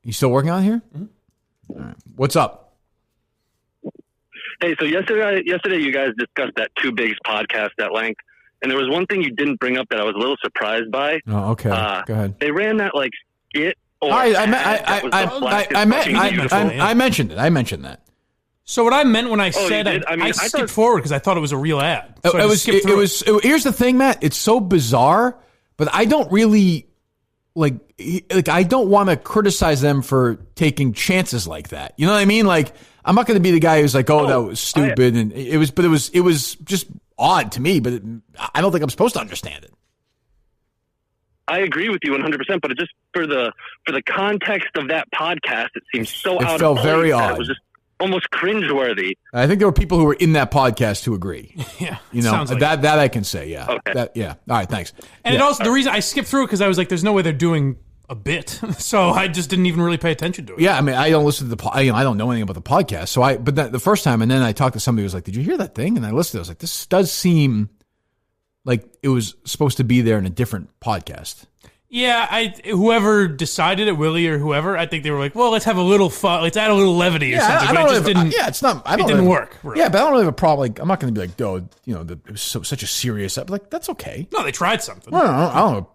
You still working on it here? Mm-hmm. All right. What's up? Hey, so yesterday you guys discussed that Two Bigs podcast at length, and there was one thing you didn't bring up that I was a little surprised by. Oh, okay. Go ahead. They ran that like skit. I mentioned it. I mentioned that. So what I meant when I said I skipped forward because I thought it was a real ad. So Here's the thing, Matt. It's so bizarre, but I don't really like I don't want to criticize them for taking chances like that. You know what I mean? Like I'm not going to be the guy who's like, oh, that was stupid, and it was just odd to me. But I don't think I'm supposed to understand it. I agree with you 100%, but it just for the context of that podcast, it seems so out of place. It felt very odd. It was just almost cringeworthy. I think there were people who were in that podcast who agree. Yeah, you know like that I can say. Yeah, okay. All right, thanks. And it also the reason I skipped through it because I was like, "There's no way they're doing a bit," so I just didn't even really pay attention to it. Yeah, I mean, I don't listen to I don't know anything about the podcast. So but the first time, and then I talked to somebody who was like, "Did you hear that thing?" And I listened. I was like, "This does seem like it was supposed to be there in a different podcast." Yeah, whoever decided it, Willie or whoever, I think they were like, well, let's have a little fun, let's add a little levity or something. It didn't work. Really. Yeah, but I don't really have a problem. Like, I'm not going to be like, oh, you know, it was such a serious. Like, that's okay. No, they tried something. I don't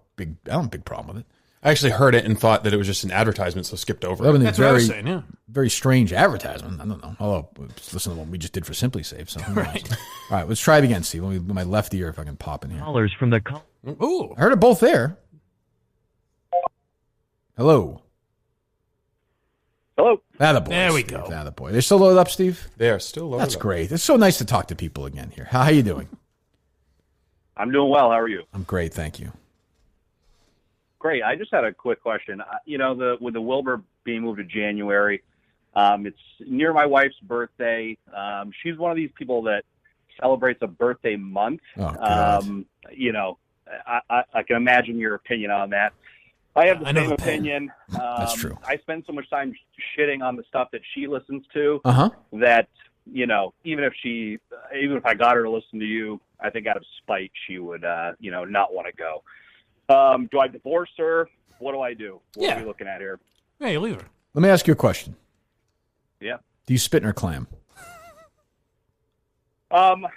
have a big problem with it. I actually heard it and thought that it was just an advertisement, so skipped over. That's what I was saying. Yeah, very strange advertisement. I don't know. Although, listen to what we just did for Simply Safe. So right. All right, let's try it again. See, my left ear, if I can pop in here. Callers from the Ooh, I heard it both there. Hello. Hello. Attaboy, there we Steve. go. Attaboy. They're still loaded up, Steve? They are still loaded up. That's great. It's so nice to talk to people again here. How are you doing? I'm doing well. How are you? I'm great, thank you. Great. I just had a quick question. You know, with the Wilbur being moved to January, it's near my wife's birthday. She's one of these people that celebrates a birthday month. Oh, God. You know, I can imagine your opinion on that. I have the same opinion. That's true. I spend so much time shitting on the stuff that she listens to Uh-huh. that, even if I got her to listen to you, I think out of spite she would, not want to go. Do I divorce her? What do I do? What are we looking at here? Yeah, you leave her. Let me ask you a question. Yeah. Do you spit in her clam?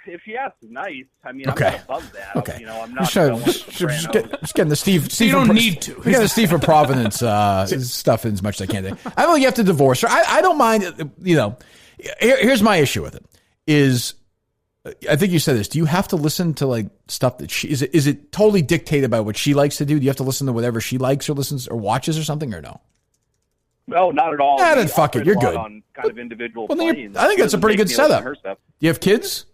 If she asks nice, I'm Okay. not above that. Okay. I'm not. Just getting the Steve. So you don't need to. We're getting the Steve from Providence stuff in as much as I can. I don't think you have to divorce her. I don't mind. Here's my issue with it. Is I think you said this. Do you have to listen to like stuff that she is it totally dictated by what she likes to do? Do you have to listen to whatever she likes or listens or watches or something or no? No, not at all. Yeah, then fuck it. You're good. On kind of individual Well, planes. I think that's a pretty good setup. Her stuff. Do you have kids?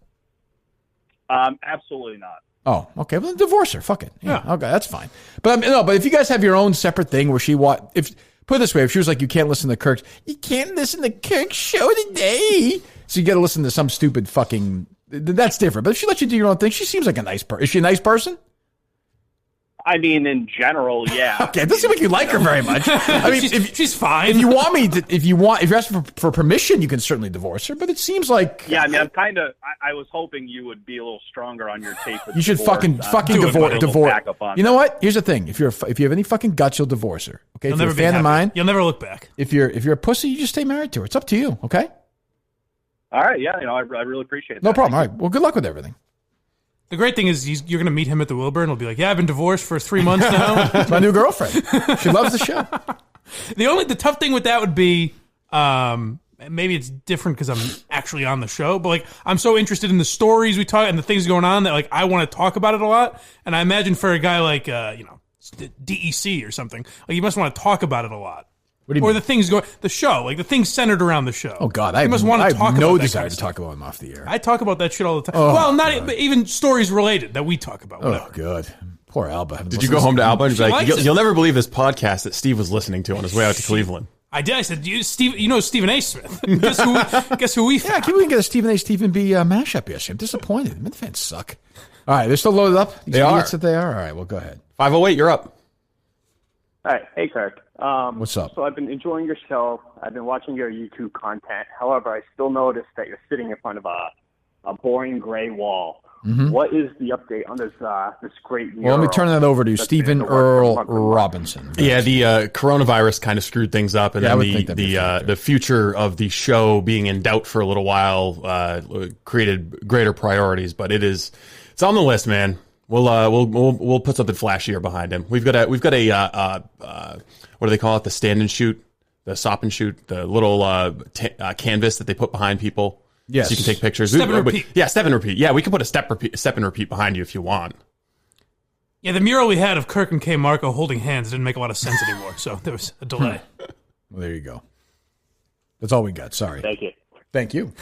Absolutely not. Oh, okay. Well, then divorce her. Fuck it. Yeah. Okay, that's fine. But but if you guys have your own separate thing where put it this way, if she was like, you can't listen to Kirk, you can't listen to Kirk's show today, so you got to listen to some stupid fucking. That's different. But if she lets you do your own thing, she seems like a nice person. Is she a nice person? I mean, in general, yeah. Okay, it doesn't seem like you like her very much. I mean, she's fine. If you ask for permission, you can certainly divorce her. But it seems like I mean, I was hoping you would be a little stronger on your take. You should fucking divorce. You know what? Here's the thing: if you have any fucking guts, you'll divorce her. Okay, if you're a fan of mine, you'll never look back. If you're a pussy, you just stay married to her. It's up to you. Okay. All right. Yeah. I really appreciate that. No problem. All right. Well, good luck with everything. The great thing is you're going to meet him at the Wilbur, and he'll be like, "Yeah, I've been divorced for 3 months now. It's my new girlfriend. She loves the show." The tough thing with that would be, maybe it's different because I'm actually on the show, but like I'm so interested in the stories we talk and the things going on that like I want to talk about it a lot. And I imagine for a guy like DEC or something, like you must want to talk about it a lot. What do you or mean? the things the show, like the things centered around the show. Oh God, I have no desire to talk about them off the air. I talk about that shit all the time. Oh, well, not even stories related that we talk about. Whatever. Oh, good. Poor Alba. Did you go home to Alba and be like, you'll never believe this podcast that Steve was listening to on his way out to Cleveland? I did. I said, Stephen A. Smith. Guess who we found? Yeah, we didn't get a Stephen A. Stephen B. Mashup yesterday. I'm disappointed. The fans suck. All right, they're still loaded up? They are. That they are? All right, well, go ahead. 508, you're up. All right. Hey, Kirk. What's up? So I've been enjoying your show. I've been watching your YouTube content. However, I still notice that you're sitting in front of a boring gray wall. Mm-hmm. What is the update on this great mural? Well, let me turn that over to Stephen Earl Robinson. Yeah, the coronavirus kind of screwed things up, and then the future of the show being in doubt for a little while created greater priorities. But it's on the list, man. We'll put something flashier behind him. We've got a what do they call it? The stand and shoot, the stop and shoot, the little canvas that they put behind people. Yes, so you can take pictures. Step and repeat. Yeah, step and repeat. Yeah, we can put a step and repeat behind you if you want. Yeah, the mural we had of Kirk and K. Marco holding hands didn't make a lot of sense anymore, so there was a delay. Well, there you go. That's all we got. Sorry. Thank you. Thank you.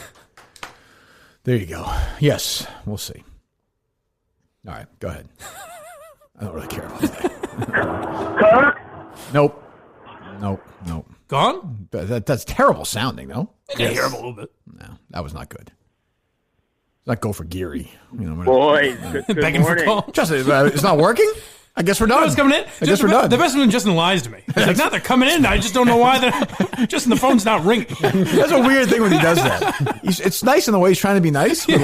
There you go. Yes, we'll see. All right, go ahead. I don't really care about that. Kirk? Nope. Gone? That's terrible sounding, though. Yeah, hear him a little bit. No, that was not good. Let's not go for Geary. Boys, good Begging morning. for call. Justin, it's not working? I guess we're done. No, it's coming in. I guess we're done. The best one, Justin lies to me. He's like, no, they're coming in. I just don't know why they're... Justin, the phone's not ringing. That's a weird thing when he does that. It's nice in the way he's trying to be nice, but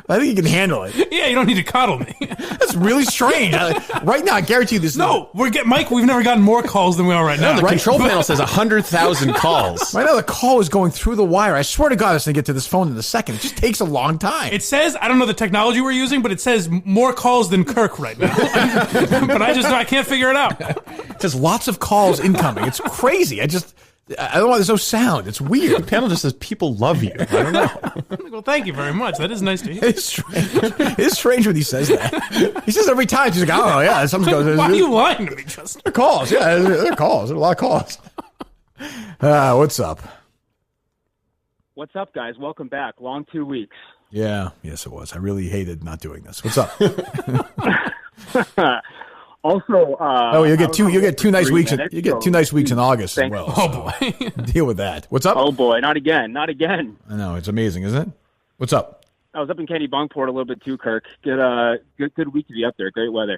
I think he can handle it. Yeah, you don't need to coddle me. That's really strange. Right now, I guarantee you this. No, Mike, we've never gotten more calls than we are right now. No, the control panel says 100,000 calls. Right now, the call is going through the wire. I swear to God, it's going to get to this phone in a second. It just takes a long time. It says, I don't know the technology we're using, but it says more calls than Kirk right now. But I can't figure it out. It says lots of calls incoming. It's crazy. I don't know why there's no sound. It's weird. The panel just says people love you. I don't know. Well, thank you very much. That is nice to hear. It's strange. It's strange when he says that. He says every time. He's like, oh, yeah, something's going on. Why are you lying to me, Justin? They're calls. Yeah, they're calls. There are a lot of calls. What's up? What's up, guys? Welcome back. Long 2 weeks. Yeah, yes, it was. I really hated not doing this. What's up? Also, you get 2 nice weeks. You get 2 nice weeks in August as well. Oh boy, deal with that. What's up? Oh boy, not again. I know, it's amazing, isn't it? What's up? I was up in Kennebunkport a little bit too, Kirk. Good week to be up there. Great weather.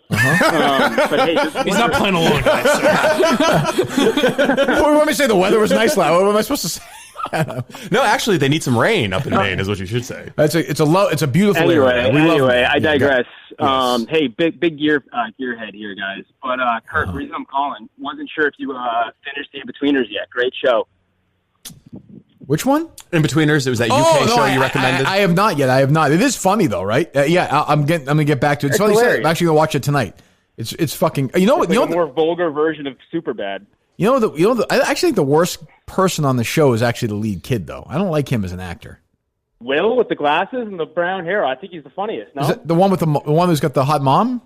But hey, he's not playing alone, guys. What want me to say? The weather was nice. What am I supposed to say? No, actually, they need some rain up in Maine, is what you should say. It's a beautiful area. Anyway, I digress. Yes. Hey, big gearhead here, guys. But Kirk, reason I'm calling, wasn't sure if you finished the In-Betweeners yet. Great show. Which one? In-Betweeners. It was that UK show you recommended. I have not yet. I have not. It is funny though, right? I'm gonna get back to it. It's funny. I'm actually gonna watch it tonight. It's fucking. You know what? It's like a more vulgar version of Superbad. I actually think the worst person on the show is actually the lead kid, though. I don't like him as an actor. Will with the glasses and the brown hair. I think he's the funniest. No, is it the one with the one who's got the hot mom?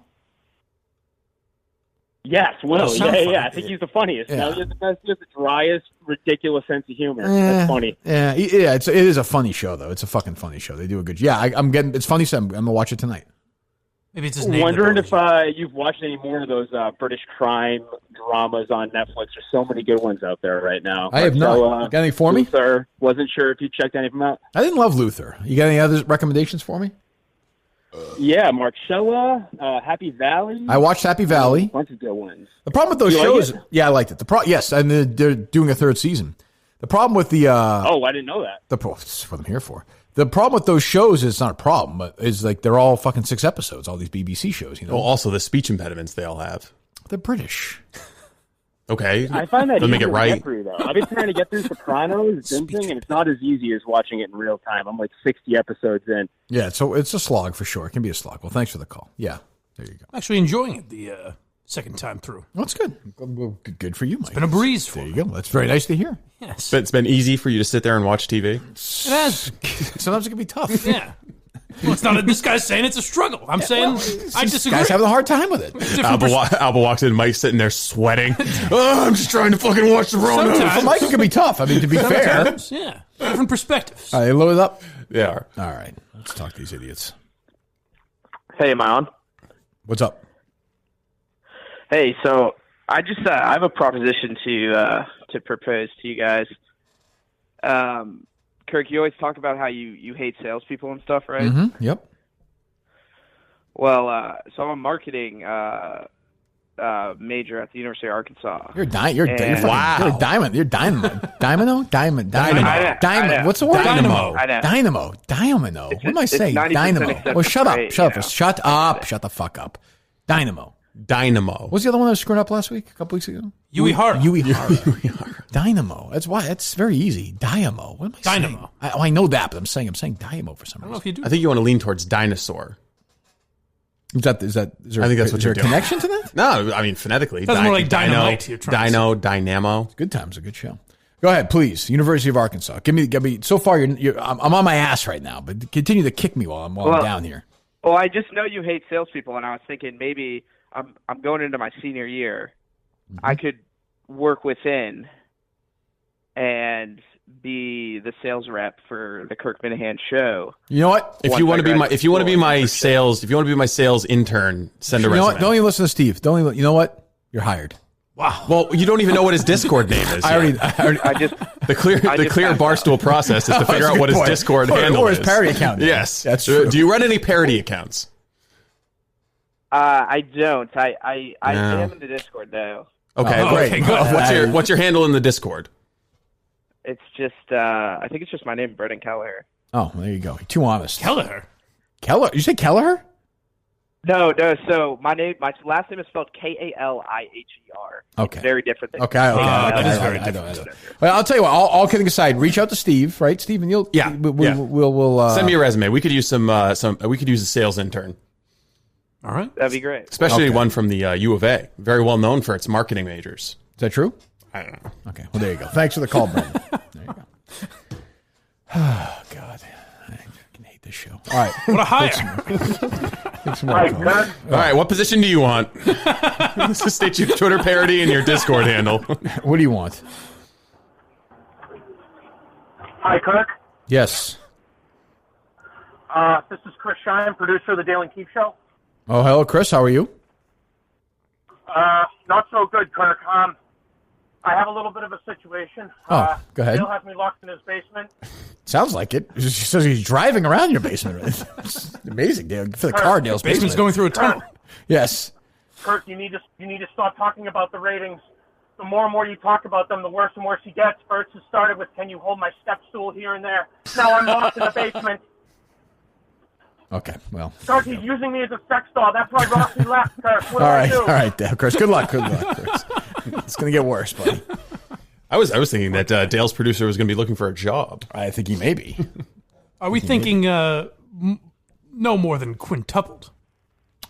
Yes, Will. Yeah. I think he's the funniest. Yeah. No, that's just the driest, ridiculous sense of humor. That's funny. Yeah. It is a funny show, though. It's a fucking funny show. They do a good. Yeah, I'm getting. It's funny. So I'm gonna watch it tonight. Maybe it's his name. Wondering if you've watched any more of those British crime dramas on Netflix. There's so many good ones out there right now. I have not. Got any for me? Luther, wasn't sure if you checked any of them out. I didn't love Luther. You got any other recommendations for me? Yeah, Marcella, Happy Valley. I watched Happy Valley. A bunch of good ones. The problem with those shows, I liked it. Yes, and they're doing a third season. The problem with the I didn't know that. That's what I'm here for. The problem with those shows is not a problem, but is like they're all fucking 6 episodes. All these BBC shows, Well, also the speech impediments they all have. They're British. Okay, I find that easy make it right. To get through, though. I've been trying to get through Sopranos, and it's not as easy as watching it in real time. I'm like 60 episodes in. Yeah, so it's a slog for sure. It can be a slog. Well, thanks for the call. Yeah, there you go. I'm actually enjoying it the second time through. Well, that's good. Good for you, Mike. It's been a breeze for me. There you go. That's very nice to hear. Yes. It's been easy for you to sit there and watch TV? It has. Sometimes it can be tough. Yeah. Well, it's not. This guy's saying it's a struggle. I'm saying I disagree. Guys having a hard time with it. Alba walks in, Mike's sitting there sweating. I'm just trying to fucking watch the wrong news. For Mike, it can be tough. I mean, to be fair. Yeah. Different perspectives. All right, load it up. Yeah. All right. Let's talk to these idiots. Hey, am I on? What's up? Hey, so I just I have a proposition to propose to you guys. Kirk, you always talk about how you hate salespeople and stuff, right? Mm-hmm. Yep. Well, so I'm a marketing major at the University of Arkansas. You're a diamond. You're a dynamo. What's the word? Dynamo. What am I saying? Dynamo. Well, shut up. Shut the fuck up. Dynamo. What's the other one that was screwed up last week? A couple weeks ago? Uehara. Dynamo. That's why. That's very easy. Dynamo. What am I saying? Dynamo. I know that, but I'm saying Dynamo for some reason. I don't know if you do. I think you want to lean towards dinosaur. Is there, I think that's what you're doing. Connection to that? No, I mean phonetically. That's more like dynamite. Dynamo. Good times, a good show. Go ahead, please. University of Arkansas. Give me. So far, I'm on my ass right now, but continue to kick me while I'm down here. Well, I just know you hate salespeople, and I was thinking maybe I'm going into my senior year. Mm-hmm. I could work within and be the sales rep for the Kirk Minahan show. You know what? If you want to be my sales intern, send a resume. Don't even listen to Steve. You know what? You're hired. Wow. Well, you don't even know what his Discord name is. The clear Barstool process is to figure out what his Discord handle is. Or his parody account. Yes, that's true. Do you run any parody accounts? I don't. I am in the Discord though. Okay, great. Okay, good. What's your handle in the Discord? It's just I think it's just my name, Brendan Kelleher. Oh, there you go. You're too honest. Kelleher. You say Kelleher? No. So my last name is spelled Kalliher. Okay. It's very different. Okay. That is very different. Well, I'll tell you what. All kidding aside, reach out to Steve, right? Steve, and we'll send me a resume. We could use we could use a sales intern. All right, that'd be great. Especially one from the U of A, very well known for its marketing majors. Is that true? I don't know. Okay, well there you go. Thanks for the call, Brendan. There you go. Oh God, I can hate this show. All right, what a hire! All right, what position do you want? State your Twitter parody and your Discord handle. What do you want? Hi, Kirk. Yes. This is Chris Shine, producer of the Dale and Keith Show. Oh, hello, Chris. How are you? Not so good, Kirk. I have a little bit of a situation. Go ahead. Dale has me locked in his basement. Sounds like it. He says he's driving around your basement. It's amazing, Dale. For the car, Dale's basement's going through a tunnel. Yes. Kirk, you need to start talking about the ratings. The more and more you talk about them, the worse and worse he gets. First it started with, can you hold my step stool here and there? Now I'm lost in the basement. Okay, well. Kirk, he's using me as a sex doll. That's why Rossi left, Kirk. What do I do? All right, Chris. Good luck, Chris. It's going to get worse, buddy. I was thinking that Dale's producer was going to be looking for a job. I think he may be. Are we thinking no more than quintupled?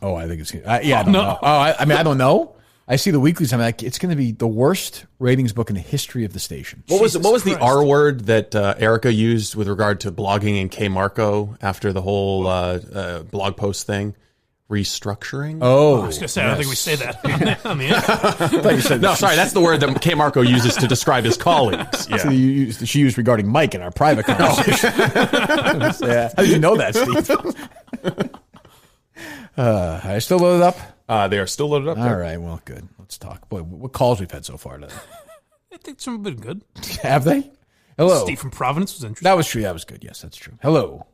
Oh, I think it's I don't know. I mean, I don't know. I see the weeklies. I'm like, it's going to be the worst ratings book in the history of the station. What was the R word that Erica used with regard to blogging and K Marco after the whole blog post thing? Restructuring? Oh, I was going to say, I don't think we say that. I mean, I thought you said no, sorry, that's the word that K Marco uses to describe his colleagues. Yeah. So she used regarding Mike in our private conversation. Yeah. How did you know that, Steve? Are you still loaded up? They are still loaded up. All right, well, good. Let's talk. Boy, what calls we've had so far today? I think some have been good. Have they? Hello. Steve from Providence was interesting. That was true. That was good. Yes, that's true. Hello.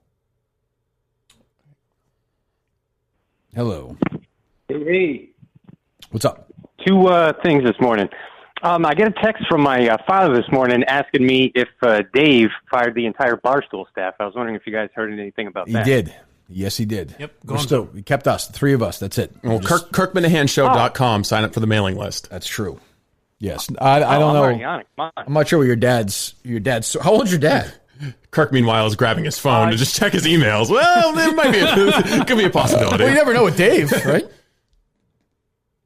Hello. Hey. What's up? Two things this morning. I get a text from my father this morning asking me if Dave fired the entire Barstool staff. I was wondering if you guys heard anything about that. He did. Yes, he did. Yep. He kept us, the three of us. That's it. Well, KirkManahanshow.com. Sign up for the mailing list. That's true. Yes. I don't know. Already on it. Come on. I'm not sure what your dad's. How old's your dad? Kirk, meanwhile, is grabbing his phone to just check his emails. Well, there might be could be a possibility. Well, you never know with Dave, right?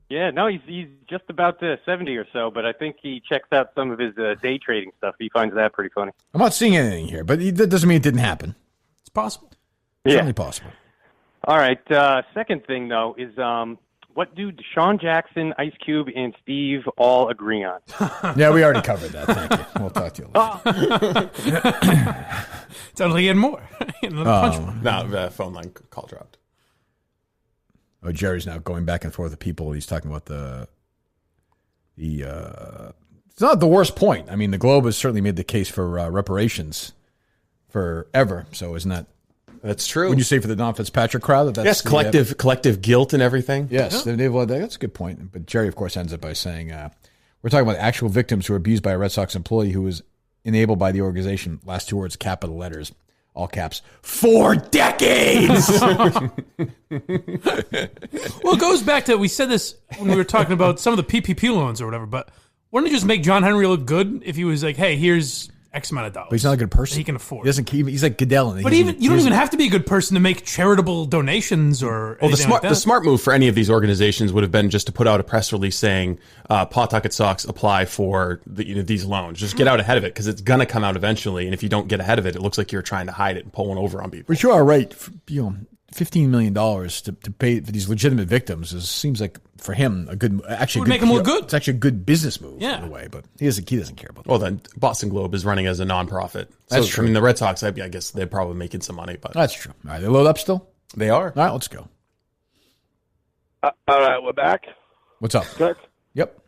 Yeah, no, he's just about 70 or so, but I think he checks out some of his day trading stuff. He finds that pretty funny. I'm not seeing anything here, but that doesn't mean it didn't happen. It's possible. Certainly possible. All right. Second thing, though, is what do DeSean Jackson, Ice Cube, and Steve all agree on? Yeah, we already covered that. Thank you. We'll talk to you later. Sounds like he had more. No, phone line call dropped. Oh, Jerry's now going back and forth with people. He's talking about it's not the worst point. I mean, the Globe has certainly made the case for reparations forever. So isn't that? That's true. When you say for the Don Fitzpatrick crowd, that's collective guilt and everything. Yes, that's a good point. But Jerry, of course, ends up by saying, we're talking about actual victims who were abused by a Red Sox employee who was enabled by the organization. Last two words, capital letters, all caps, 4 decades. Well, it goes back to, we said this when we were talking about some of the PPP loans or whatever, but wouldn't it just make John Henry look good if he was like, hey, here's X amount of dollars. But he's not a good person. He can afford. He doesn't keep. He's like Goodell. But you don't even have to be a good person to make charitable donations or. Well, the smart move for any of these organizations would have been just to put out a press release saying Pawtucket Sox apply for these loans. Just get out ahead of it because it's gonna come out eventually. And if you don't get ahead of it, it looks like you're trying to hide it and pull one over on people. But you are right. $15 million to pay for these legitimate victims seems like for him a good. Actually, it would make him look good. It's actually a good business move in a way, but he doesn't care about that. Well, then Boston Globe is running as a nonprofit. That's true. I mean, the Red Sox, I guess they're probably making some money, but that's true. All right, they load up still. They are. All right, let's go. All right, we're back. What's up, Kirk? Yep.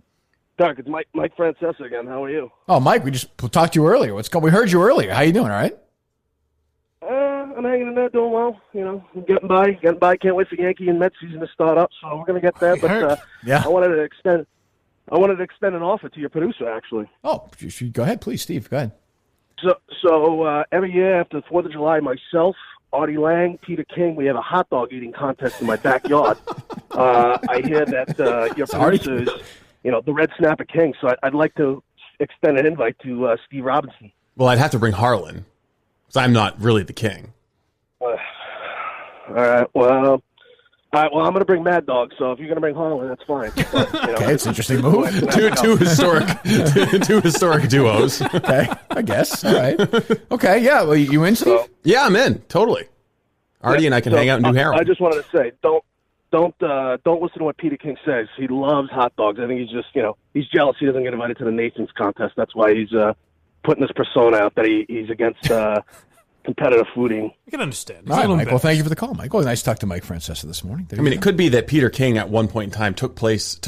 Kirk, it's Mike Francesa again. How are you? Oh, Mike, we just talked to you earlier. We heard you earlier. How you doing? All right. I'm hanging in there, doing well. Getting by. Can't wait for Yankee and Mets season to start up. So we're gonna get there. But yeah, I wanted to extend an offer to your producer, actually. Oh, go ahead, please, Steve. Go ahead. So every year after the 4th of July, myself, Artie Lang, Peter King, we have a hot dog eating contest in my backyard. I hear that your producer is, the Red Snapper King. So I'd like to extend an invite to Steve Robinson. Well, I'd have to bring Harlan because I'm not really the king. All right. Well, I'm going to bring Mad Dog. So if you're going to bring Harlan, that's fine. But, okay, it's an interesting move. two historic duos. Okay, I guess. All right. Okay, yeah. Well, you in, Steve? Yeah, I'm in. Totally. Artie and I can hang out and do heroin. I just wanted to say, don't listen to what Peter King says. He loves hot dogs. I think he's just, he's jealous he doesn't get invited to the Nations contest. That's why he's putting this persona out that he's against competitive fooding. I can understand. All right, Mike. Well, thank you for the call, Mike. Well, nice to talk to Mike Francesa this morning. It could be that Peter King at one point in time took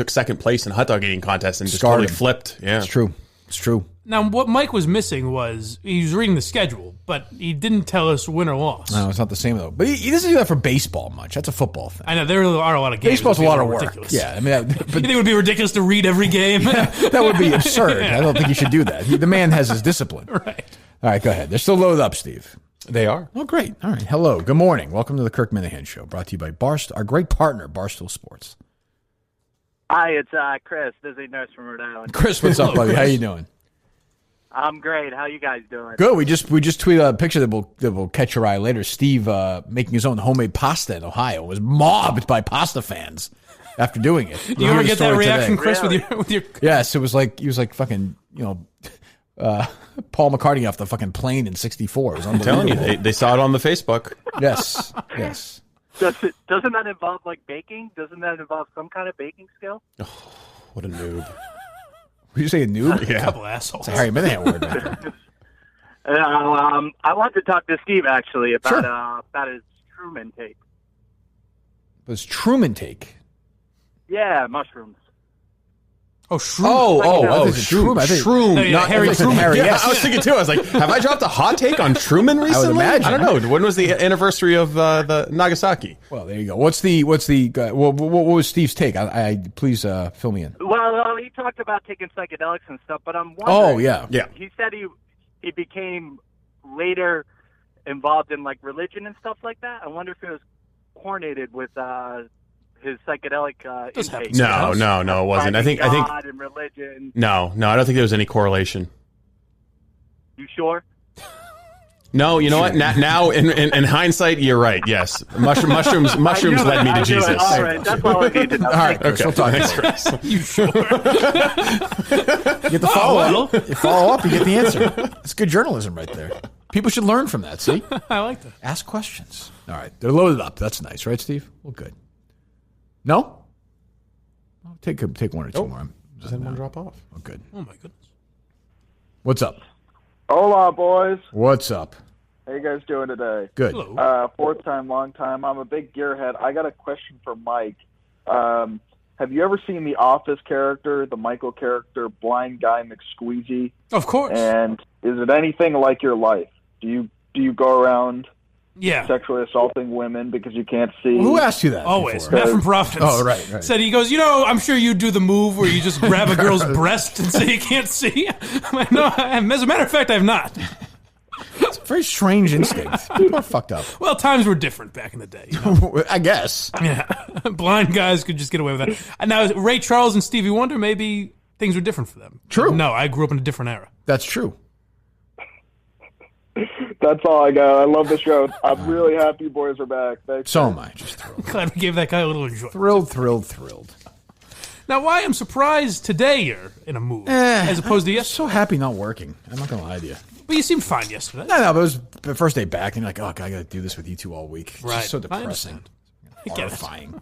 second place in a hot dog eating contest and just totally flipped. Yeah, it's true. It's true. Now, what Mike was missing was he was reading the schedule, but he didn't tell us win or loss. No, it's not the same though. But he doesn't do that for baseball much. That's a football thing. I know there are a lot of games. Baseball's a lot of work. Ridiculous. Yeah, I mean, you think it would be ridiculous to read every game? That would be absurd. I don't think you should do that. The man has his discipline. Right. All right, go ahead. They're still loaded up, Steve. They are. Oh, great. All right. Hello. Good morning. Welcome to the Kirk Minahan Show, brought to you by our great partner, Barstool Sports. Hi, it's Chris, visiting nurse from Rhode Island. Chris, what's up, buddy? How you doing? I'm great. How you guys doing? Good. We just tweeted a picture that will catch your eye later. Steve making his own homemade pasta in Ohio was mobbed by pasta fans after doing it. Do you ever get that reaction, Chris, really? with your? Yes, it was like he was like fucking Paul McCartney off the fucking plane in *64. I'm telling you, they saw it on the Facebook. Yes. Doesn't that involve like baking? Doesn't that involve some kind of baking skill? Oh, what a noob. Did you say a noob? Yeah. A couple assholes. It's a Harry Minahan word. I wanted to talk to Steve actually about Sure. about his Truman take. Was Truman take? Yeah, mushrooms. Oh, shroom. Shroom. I think Shroom. not Harry Truman. Harry. Yeah, Yes. I was thinking too. I was like, have I dropped a hot take on Truman recently? imagine. I don't know. When was the anniversary of the Nagasaki? Well, there you go. What was Steve's take? I please fill me in. Well, he talked about taking psychedelics and stuff, but I'm wondering. Oh yeah. He said he became later involved in like religion and stuff like that. I wonder if it was coordinated with his psychedelic intake. No, it wasn't. I think God and religion. No, I don't think there was any correlation. You sure? No, you know what? Now, in hindsight, you're right. Yes, mushrooms led me to Jesus. All right, that's all I need to know. All right, Chris, we'll talk. Thanks, Chris. You sure? You get the follow up. You follow up, you get the answer. It's good journalism right there. People should learn from that. See, I like that. Ask questions. All right, they're loaded up. That's nice, right, Steve? Well, good. No, I'll take one or two more. Just had one drop off. Oh, good. Oh my goodness. What's up? Hola, boys. What's up? How you guys doing today? Good. Fourth time, long time. I'm a big gearhead. I got a question for Mike. Have you ever seen the Office character, the Michael character, Blind Guy McSqueezy? Of course. And is it anything like your life? Do you go around sexually assaulting women because you can't see? Who asked you that? Always. Matt from Providence. Oh, right. Said, he goes, I'm sure you do the move where you just grab a girl's breast and say you can't see. I'm like, no, as a matter of fact, I have not. It's a very strange instinct. People are fucked up. Well, times were different back in the day. I guess. Yeah. Blind guys could just get away with that. And now, Ray Charles and Stevie Wonder, maybe things were different for them. True. No, I grew up in a different era. That's true. That's all I got. I love the show. I'm really happy you boys are back. Thanks. So am I. Just thrilled. Glad we gave that guy a little enjoyment. Thrilled. Now, why I'm surprised today you're in a mood as opposed to yesterday. I'm so happy not working. I'm not going to lie to you. But you seemed fine yesterday. No, but it was the first day back, and you're like, oh, God, I got to do this with you two all week. It's just so depressing. Horrifying.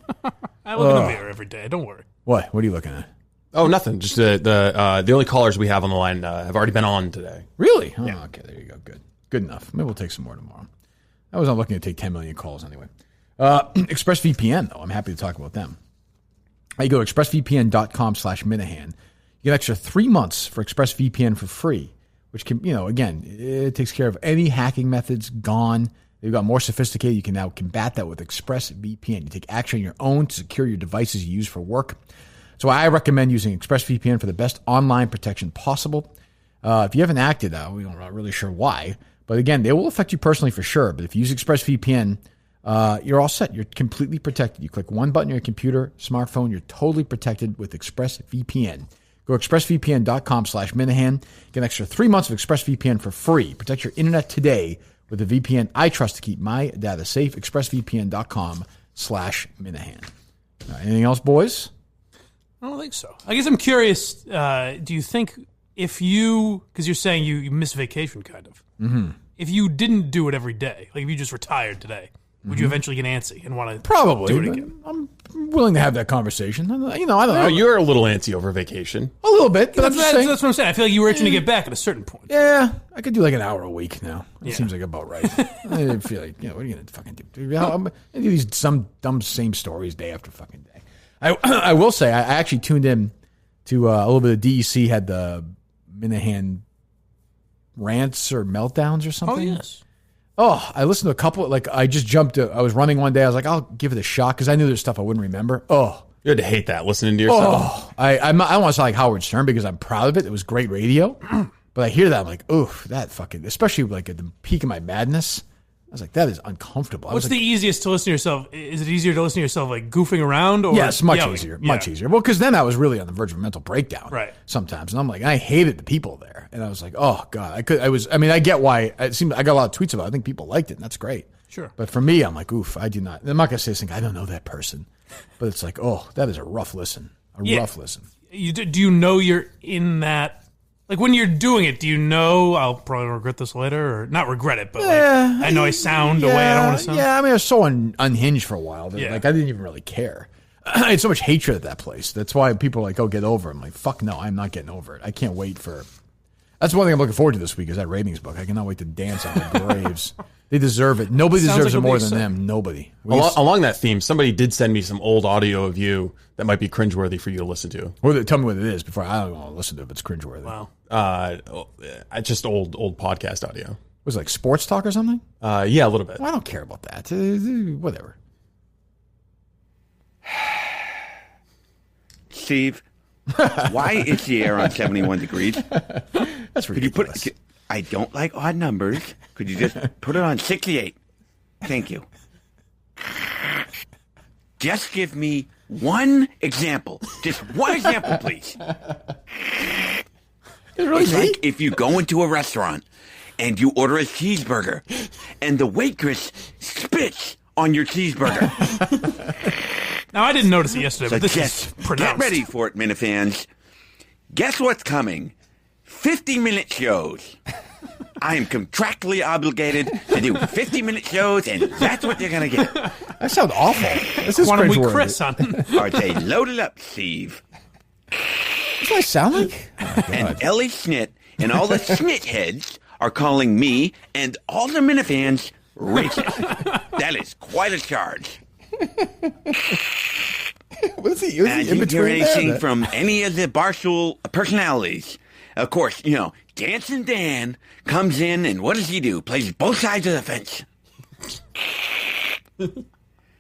I look in the mirror every day. Don't worry. What? What are you looking at? Oh, nothing. Just the only callers we have on the line have already been on today. Really? Oh, okay, there you go. Good enough. Maybe we'll take some more tomorrow. I was not looking to take 10 million calls anyway. ExpressVPN, though. I'm happy to talk about them. You go to expressvpn.com/Minahan. You get an extra 3 months for ExpressVPN for free, which can, again, it takes care of any hacking methods gone. They've got more sophisticated. You can now combat that with ExpressVPN. You take action on your own to secure your devices you use for work. So I recommend using ExpressVPN for the best online protection possible. If you haven't acted out, we're not really sure why. But again, they will affect you personally for sure. But if you use ExpressVPN, you're all set. You're completely protected. You click one button on your computer, smartphone, you're totally protected with ExpressVPN. Go to expressvpn.com/Minahan. Get an extra 3 months of ExpressVPN for free. Protect your internet today with the VPN I trust to keep my data safe. expressvpn.com/Minahan. Anything else, boys? I don't think so. I guess I'm curious, do you think if you, because you're saying you miss vacation kind of, if you didn't do it every day, like if you just retired today, would you eventually get antsy and want to Probably. do it again? I'm willing to have that conversation. I don't know. You're a little antsy over vacation. A little bit, but That's what I'm saying. I feel like you were itching to get back at a certain point. Yeah, I could do like an hour a week now. It seems like about right. I feel like, what are you going to fucking do? I'm gonna do these some dumb same stories day after fucking day. I will say, I actually tuned in to a little bit of DEC had the Minahan rants or meltdowns or something. Oh, yes. Oh, I listened to a couple. Like, I just jumped. I was running one day. I was like, I'll give it a shot because I knew there's stuff I wouldn't remember. Oh. You had to hate that, listening to yourself. Oh. I don't want to sound like Howard Stern because I'm proud of it. It was great radio. But I hear that, I'm like, oof, that fucking, especially like at the peak of my madness. I was like, that is uncomfortable. What's the easiest to listen to yourself? Is it easier to listen to yourself like goofing around? Or yes, much yelling? easier. Much easier. Well, because then I was really on the verge of a mental breakdown. Right. Sometimes. And I'm like, I hated the people there. And I was like, oh, God. I get why. It seemed I got a lot of tweets about it. I think people liked it, and that's great. Sure. But for me, I'm like, oof, I do not. I'm not going to say this thing, I don't know that person. But it's like, oh, that is a rough listen. Rough listen. Do you know you're in that? Like, when you're doing it, do you know, I'll probably regret this later, or not regret it, but I know I sound the way I don't want to sound? Yeah, I mean, I was so unhinged for a while that Yeah. like I didn't even really care. I had so much hatred at that place. That's why people are like, oh, get over it. I'm like, fuck no, I'm not getting over it. I can't wait for... That's one thing I'm looking forward to this week is that ratings book. I cannot wait to dance on their graves. They deserve it. Nobody deserves it more than them. Nobody. Along that theme, somebody did send me some old audio of you that might be cringeworthy for you to listen to. Well, tell me what it is before I don't want to listen to it if it's cringeworthy. Wow. Just old podcast audio. Was it like sports talk or something? Yeah, a little bit. Well, I don't care about that. Whatever. Steve, why is the air on 71 degrees? That's ridiculous. I don't like odd numbers. Could you just put it on 68? Thank you. Just give me one example. Just one example, please. It's like if you go into a restaurant and you order a cheeseburger and the waitress spits on your cheeseburger. Now, I didn't notice it yesterday, So but this just is pronounced. get ready for it, Minifans. Guess what's coming? 50-minute shows. I am contractually obligated to do 50-minute shows, and that's what you're going to get. That sounds awful. This is Quantum Week cringeworthy. Chris on. Are they loaded up, Steve? That's what I sound like? Oh, And Ellie Schnitt and all the Schnitt heads are calling me and all the Minifans racist. That is quite a charge. What is he And in you hear between anything there? from any of the Barstool personalities. Of course, Dancing Dan comes in, and what does he do? Plays both sides of the fence.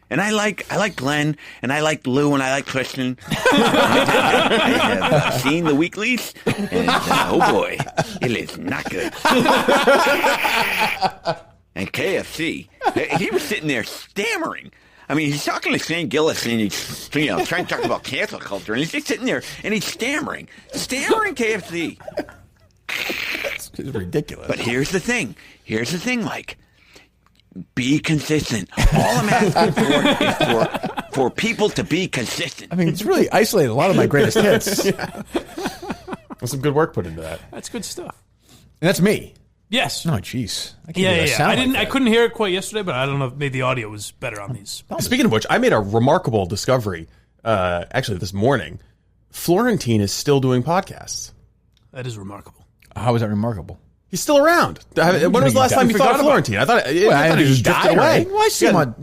And I like Glenn, and I like Lou, and I like Christian. I have seen the weeklies, and oh boy, it is not good. And KFC, he was sitting there stammering. I mean, he's talking to Shane Gillis, and he's trying to talk about cancel culture, and he's just sitting there, and he's stammering KFC. It's ridiculous. But here's the thing, Mike. Be consistent. All I'm asking for is for people to be consistent. I mean, it's really isolated a lot of my greatest hits. Yeah. There's some good work put into that. That's good stuff. And that's me. Yes. Oh, jeez. I couldn't hear it quite yesterday, but I don't know if maybe the audio was better on these. Speaking of which, I made a remarkable discovery, actually this morning. Florentine is still doing podcasts. That is remarkable. How is that remarkable? He's still around. When was the last time you thought of Florentine? I thought he just drifted away. Well, I see him on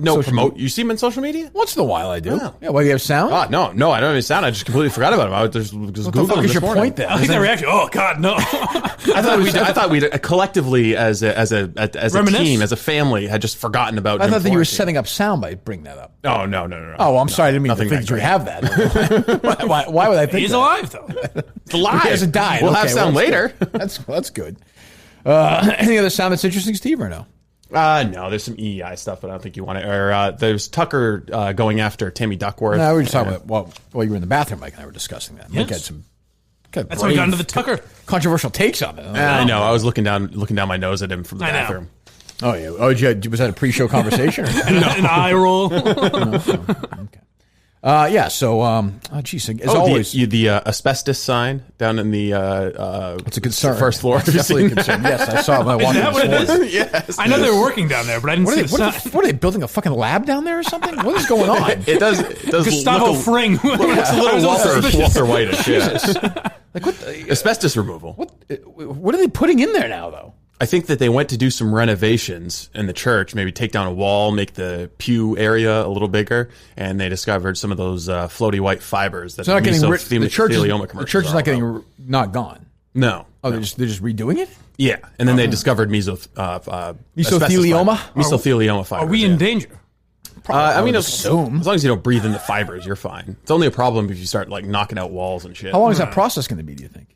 You see him on social media? Once in a while I do. Yeah, why do you have sound? No, I don't have any sound. I just completely forgot about him. I was just What Googling the fuck him is this your morning. point then? I think that reaction. Oh God, no! I thought we'd collectively as a team, as a family, had just forgotten about. I Jim thought that you were Florentine. setting up sound by bringing that up. Oh no! Oh, well, I'm sorry. I didn't mean to Nothing think that you have that. why would I think He's that? alive though. It's alive. He hasn't died. We'll have Okay, sound well, later. That's good. Any other sound that's interesting, Steve, or no? No, there's some EEI stuff, but I don't think you want it. Or there's Tucker going after Tammy Duckworth. No, we were just talking about while you were in the bathroom, Mike and I were discussing that. Mike had some That's how we got into the Tucker controversial takes on it. I know. I was looking down my nose at him from the bathroom. Oh yeah. Oh, was that a pre-show conversation? An eye roll. Okay. Yeah. So, geez, as always, the asbestos sign down in the it's a concern. First floor. It's definitely a concern. Yes, I saw it when I walked in this morning. Yes. I know they were working down there, but I didn't see the sign. What are they building a fucking lab down there or something? What is going on? It does Gustavo Fring. It's a little Walter White-ish. Yeah. Like what? Asbestos removal. What are they putting in there now, though? I think that they went to do some renovations in the church, maybe take down a wall, make the pew area a little bigger, and they discovered some of those floaty white fibers that the mesothelioma church is not commercials getting not gone. No. Oh, they're just redoing it? Yeah, and then they discovered mesothelioma. Mesothelioma fibers. Are we in danger? I mean, as long as you don't breathe in the fibers, you're fine. It's only a problem if you start like knocking out walls and shit. How long is that process going to be, do you think?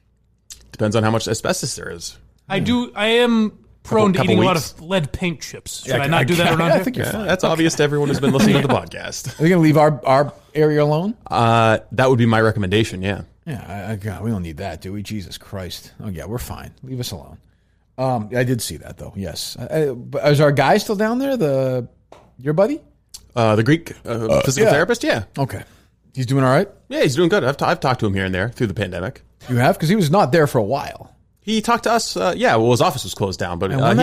Depends on how much asbestos there is. I am prone to eating a lot of lead paint chips. Should I not do that around here? I think you're fine. That's obvious to everyone who's been listening to the podcast. Are we going to leave our area alone? That would be my recommendation, yeah. Yeah, God, we don't need that, do we? Jesus Christ. Oh, yeah, we're fine. Leave us alone. I did see that, though, yes. But is our guy still down there, your buddy? The Greek physical therapist, yeah. Okay. He's doing all right? Yeah, he's doing good. I've talked to him here and there through the pandemic. You have? Because he was not there for a while. He talked to us, his office was closed down. But one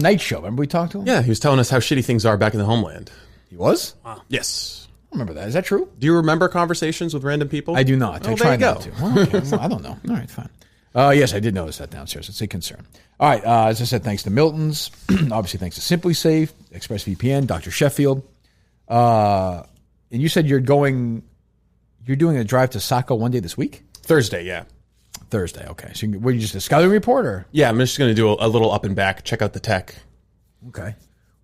night show, remember we talked to him? Yeah, he was telling us how shitty things are back in the homeland. He was? Wow. Yes. I remember that. Is that true? Do you remember conversations with random people? I do not. Oh, I try not to. Well, okay. Well, I don't know. All right, fine. Yes, I did notice that downstairs. It's a concern. All right, as I said, thanks to Milton's. Obviously, thanks to Simply Safe, ExpressVPN, Dr. Sheffield. And you said you're doing a drive to Saco one day this week? Thursday, yeah. Thursday, okay. So were you just a scouting report, or? Yeah, I'm just going to do a little up and back, check out the tech. Okay.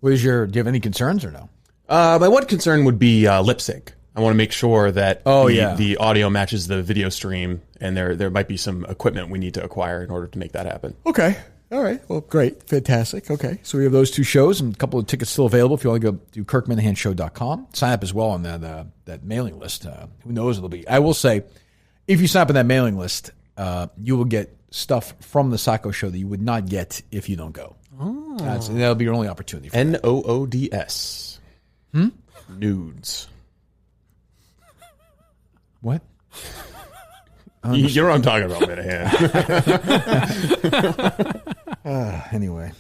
Do you have any concerns or no? My one concern would be lip sync. I want to make sure that the audio matches the video stream, and there might be some equipment we need to acquire in order to make that happen. Okay. All right. Well, great. Fantastic. Okay. So we have those two shows and a couple of tickets still available if you want to go to KirkMinahanshow.com. Sign up as well on that mailing list. Who knows it'll be. I will say, if you sign up on that mailing list, you will get stuff from the Saco show that you would not get if you don't go. Oh. That'll be your only opportunity. NOODS. Nudes. What? You know what I'm talking about, Minahan. Anyway.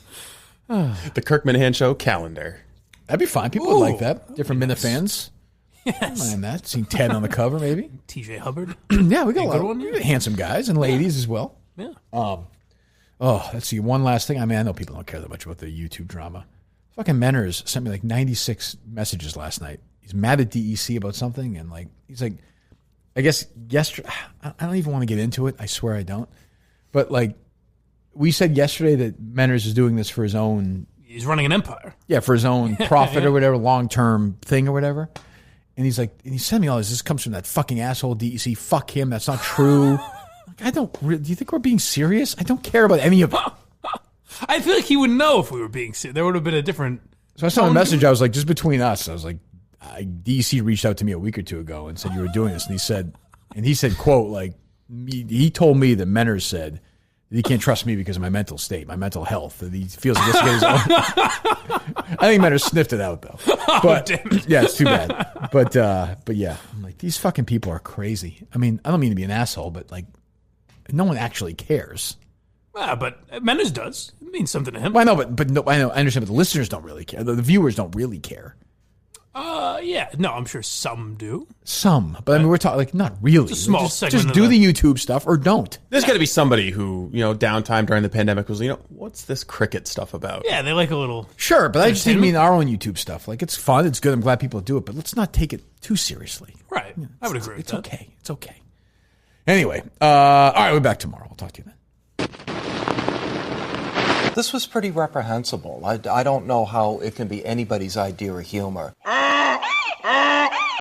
The Kirk Minahan Show calendar. That'd be fine. People would like that. Different Minifans. Yes. I don't mind that. Seeing Ted on the cover, maybe. TJ Hubbard. Yeah, we got a lot of handsome guys and ladies as well. Yeah. Let's see. One last thing. I mean, I know people don't care that much about the YouTube drama. Fucking Menners sent me like 96 messages last night. He's mad at DEC about something, and he's like, I guess yesterday. I don't even want to get into it. I swear I don't. But we said yesterday that Menners is doing this for his own. He's running an empire. Yeah, for his own profit or whatever, long-term thing or whatever. And he's like, and he sent me all this. This comes from that fucking asshole DEC. Fuck him. That's not true. Do you think we're being serious? I don't care about any of it. I feel like he would know if we were being serious. There would have been a different. So I saw a message. I was like, just between us. I was like, DEC reached out to me a week or two ago and said you were doing this. And he said, quote, he told me that Menners said that he can't trust me because of my mental state, my mental health. That he feels like he has to get his own. I think Menners sniffed it out though. But yeah, it's too bad. But yeah, I'm like, these fucking people are crazy. I mean, I don't mean to be an asshole, but no one actually cares. But Menners does. It means something to him. Well, I know, but no, I know. I understand, but the listeners don't really care. The viewers don't really care. Yeah. No, I'm sure some do. Some. But I mean, we're talking, not really. It's a small segment. Just do the YouTube stuff or don't. There's got to be somebody who, downtime during the pandemic was, what's this cricket stuff about? Yeah, they like a little. Sure, but I just didn't mean our own YouTube stuff. It's fun. It's good. I'm glad people do it. But let's not take it too seriously. Right. I would agree with that. It's okay. It's okay. Anyway. All right, we're back tomorrow. We'll talk to you then. This was pretty reprehensible. I don't know how it can be anybody's idea of humor.